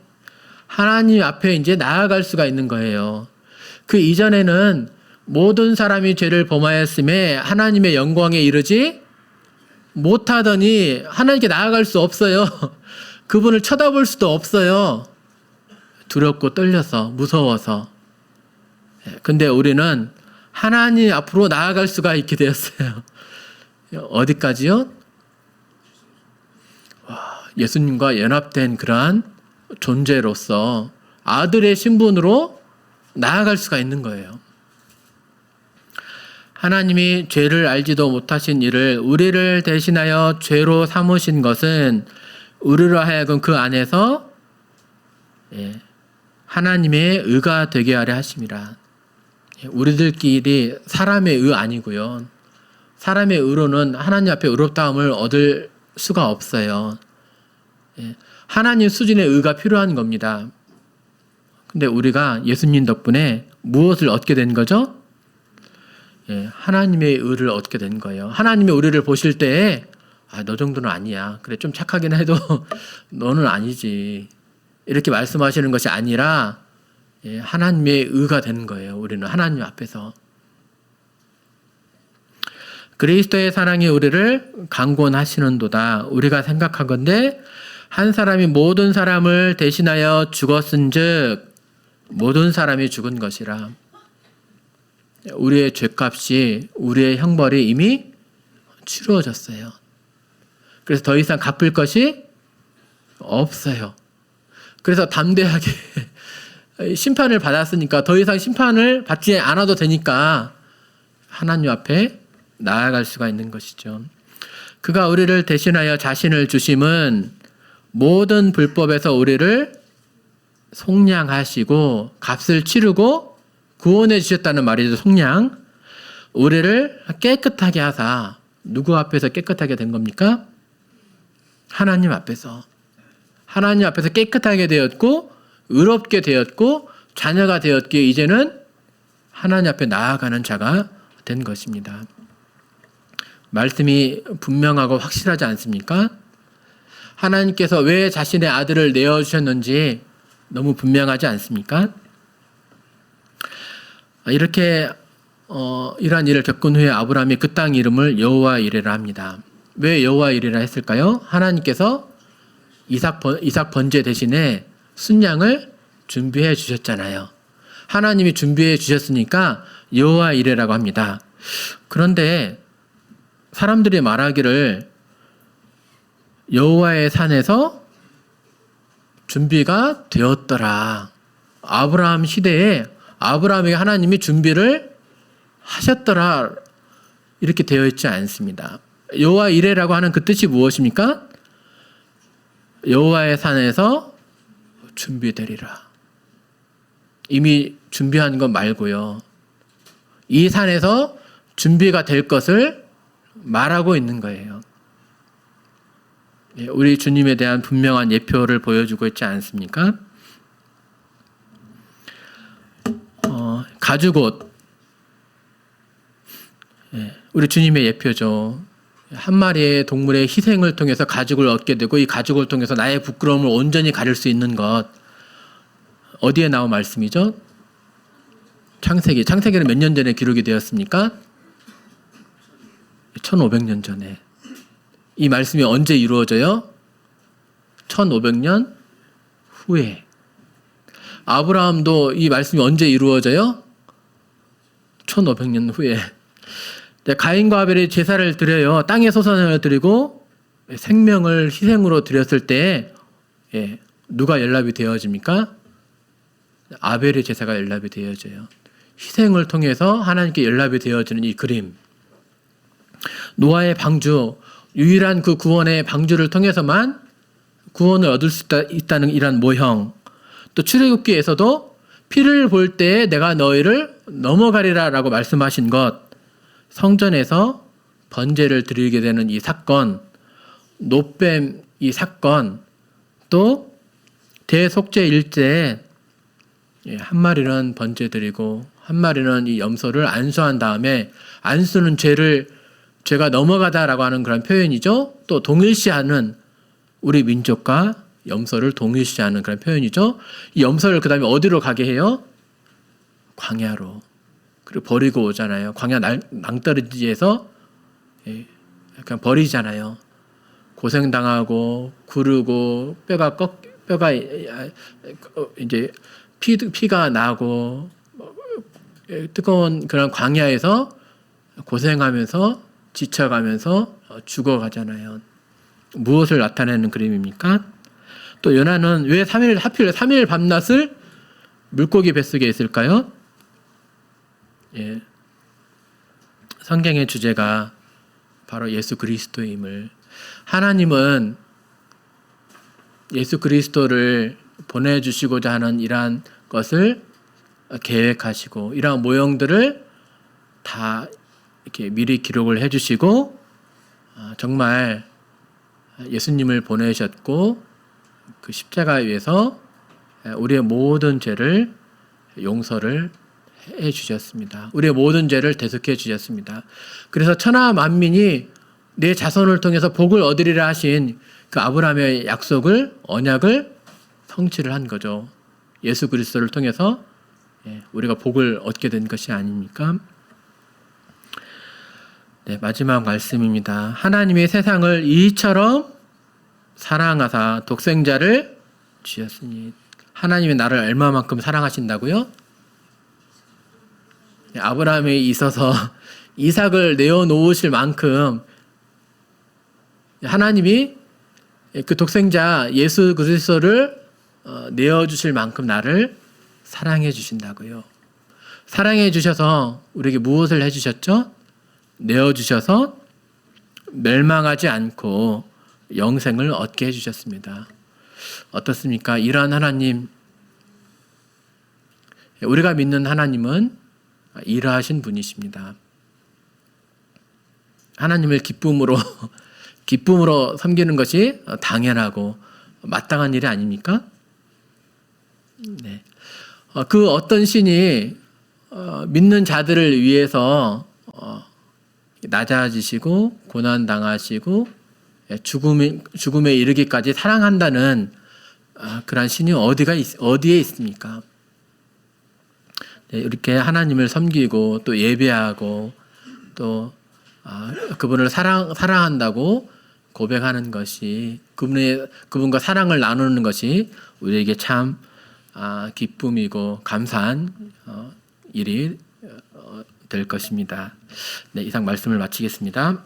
하나님 앞에 이제 나아갈 수가 있는 거예요. 그 이전에는 모든 사람이 죄를 범하였음에 하나님의 영광에 이르지 못하더니 하나님께 나아갈 수 없어요. 그분을 쳐다볼 수도 없어요. 두렵고 떨려서 무서워서. 근데 우리는 하나님 앞으로 나아갈 수가 있게 되었어요. 어디까지요? 예수님과 연합된 그러한 존재로서 아들의 신분으로 나아갈 수가 있는 거예요. 하나님이 죄를 알지도 못하신 이를 우리를 대신하여 죄로 삼으신 것은 우리로 하여금 그 안에서 하나님의 의가 되게 하려 하심이라. 우리들끼리 사람의 의 아니고요. 사람의 의로는 하나님 앞에 의롭다함을 얻을 수가 없어요. 하나님 수준의 의가 필요한 겁니다. 근데 우리가 예수님 덕분에 무엇을 얻게 된 거죠? 하나님의 의를 얻게 된 거예요. 하나님이 우리를 보실 때에 너 정도는 아니야. 그래 좀 착하긴 해도 너는 아니지. 이렇게 말씀하시는 것이 아니라 하나님의 의가 되는 거예요. 우리는 하나님 앞에서. 그리스도의 사랑이 우리를 강권하시는도다. 우리가 생각하건대 한 사람이 모든 사람을 대신하여 죽었은즉 모든 사람이 죽은 것이라. 우리의 죄값이 우리의 형벌이 이미 치루어졌어요. 그래서 더 이상 갚을 것이 없어요. 그래서 담대하게 심판을 받았으니까 더 이상 심판을 받지 않아도 되니까 하나님 앞에 나아갈 수가 있는 것이죠. 그가 우리를 대신하여 자신을 주심은 모든 불법에서 우리를 속량하시고 값을 치르고 구원해 주셨다는 말이죠. 속량. 우리를 깨끗하게 하사. 누구 앞에서 깨끗하게 된 겁니까? 하나님 앞에서. 하나님 앞에서 깨끗하게 되었고 의롭게 되었고 자녀가 되었기에 이제는 하나님 앞에 나아가는 자가 된 것입니다. 말씀이 분명하고 확실하지 않습니까? 하나님께서 왜 자신의 아들을 내어주셨는지 너무 분명하지 않습니까? 이렇게 이러한 일을 겪은 후에 아브라함이 그 땅 이름을 여호와 이레라 합니다. 왜 여호와 이레라 했을까요? 하나님께서 이삭 번제 대신에 순양을 준비해 주셨잖아요. 하나님이 준비해 주셨으니까 여호와 이레라고 합니다. 그런데 사람들이 말하기를 여호와의 산에서 준비가 되었더라. 아브라함 시대에 아브라함에게 하나님이 준비를 하셨더라. 이렇게 되어 있지 않습니다. 여호와 이레라고 하는 그 뜻이 무엇입니까? 여호와의 산에서 준비되리라. 이미 준비한 것 말고요. 이 산에서 준비가 될 것을 말하고 있는 거예요. 우리 주님에 대한 분명한 예표를 보여주고 있지 않습니까? 가죽옷. 우리 주님의 예표죠. 한 마리의 동물의 희생을 통해서 가죽을 얻게 되고 이 가죽을 통해서 나의 부끄러움을 온전히 가릴 수 있는 것, 어디에 나온 말씀이죠? 창세기. 창세기는 몇 년 전에 기록이 되었습니까? 1500년 전에. 이 말씀이 언제 이루어져요? 1500년 후에. 아브라함도 이 말씀이 언제 이루어져요? 1500년 후에. 가인과 아벨이 제사를 드려요. 땅의 소산을 드리고 생명을 희생으로 드렸을 때 누가 연락이 되어집니까? 아벨의 제사가 연락이 되어져요. 희생을 통해서 하나님께 연락이 되어지는 이 그림. 노아의 방주, 유일한 그 구원의 방주를 통해서만 구원을 얻을 수 있다는 이런 모형. 또 출애굽기에서도 피를 볼 때에 내가 너희를 넘어가리라 라고 말씀하신 것. 성전에서 번제를 드리게 되는 이 사건, 노뱀 이 사건, 또 대속죄 일제에 한 마리는 번제 드리고 한 마리는 이 염소를 안수한 다음에 안수는 죄가 넘어가다라고 하는 그런 표현이죠. 또 동일시하는 우리 민족과 염소를 동일시하는 그런 표현이죠. 이 염소를 그 다음에 어디로 가게 해요? 광야로. 그리고 버리고 오잖아요. 광야 낭떠러지에서 약간 버리잖아요. 고생당하고 구르고 뼈가 이제 피가 나고 뜨거운 그런 광야에서 고생하면서 지쳐가면서 죽어가잖아요. 무엇을 나타내는 그림입니까? 또 요나는 왜 하필 3일 밤낮을 물고기 뱃속에 있을까요? 성경의 주제가 바로 예수 그리스도임을, 하나님은 예수 그리스도를 보내주시고자 하는 이러한 것을 계획하시고 이러한 모형들을 다 이렇게 미리 기록을 해주시고 정말 예수님을 보내셨고 그 십자가에 의해서 우리의 모든 죄를 용서를 해 주셨습니다. 우리의 모든 죄를 대속해 주셨습니다. 그래서 천하 만민이 내 자손을 통해서 복을 얻으리라 하신 그 아브라함의 약속을, 언약을 성취를 한 거죠. 예수 그리스도를 통해서 우리가 복을 얻게 된 것이 아닙니까? 마지막 말씀입니다. 하나님이 세상을 이처럼 사랑하사 독생자를 주셨으니. 하나님이 나를 얼마만큼 사랑하신다고요? 아브라함에 있어서 이삭을 내어놓으실 만큼 하나님이 그 독생자 예수 그리스도를 내어주실 만큼 나를 사랑해 주신다고요. 사랑해 주셔서 우리에게 무엇을 해주셨죠? 내어주셔서 멸망하지 않고 영생을 얻게 해주셨습니다. 어떻습니까? 이러한 하나님, 우리가 믿는 하나님은 일하신 분이십니다. 하나님을 기쁨으로 섬기는 것이 당연하고 마땅한 일이 아닙니까? 그 어떤 신이 믿는 자들을 위해서 낮아지시고 고난 당하시고 죽음에 이르기까지 사랑한다는 그러한 신이 어디에 있습니까? 이렇게 하나님을 섬기고 또 예배하고 또 그분을 사랑한다고 고백하는 것이, 그분과 사랑을 나누는 것이 우리에게 참 기쁨이고 감사한 일이 될 것입니다. 이상 말씀을 마치겠습니다.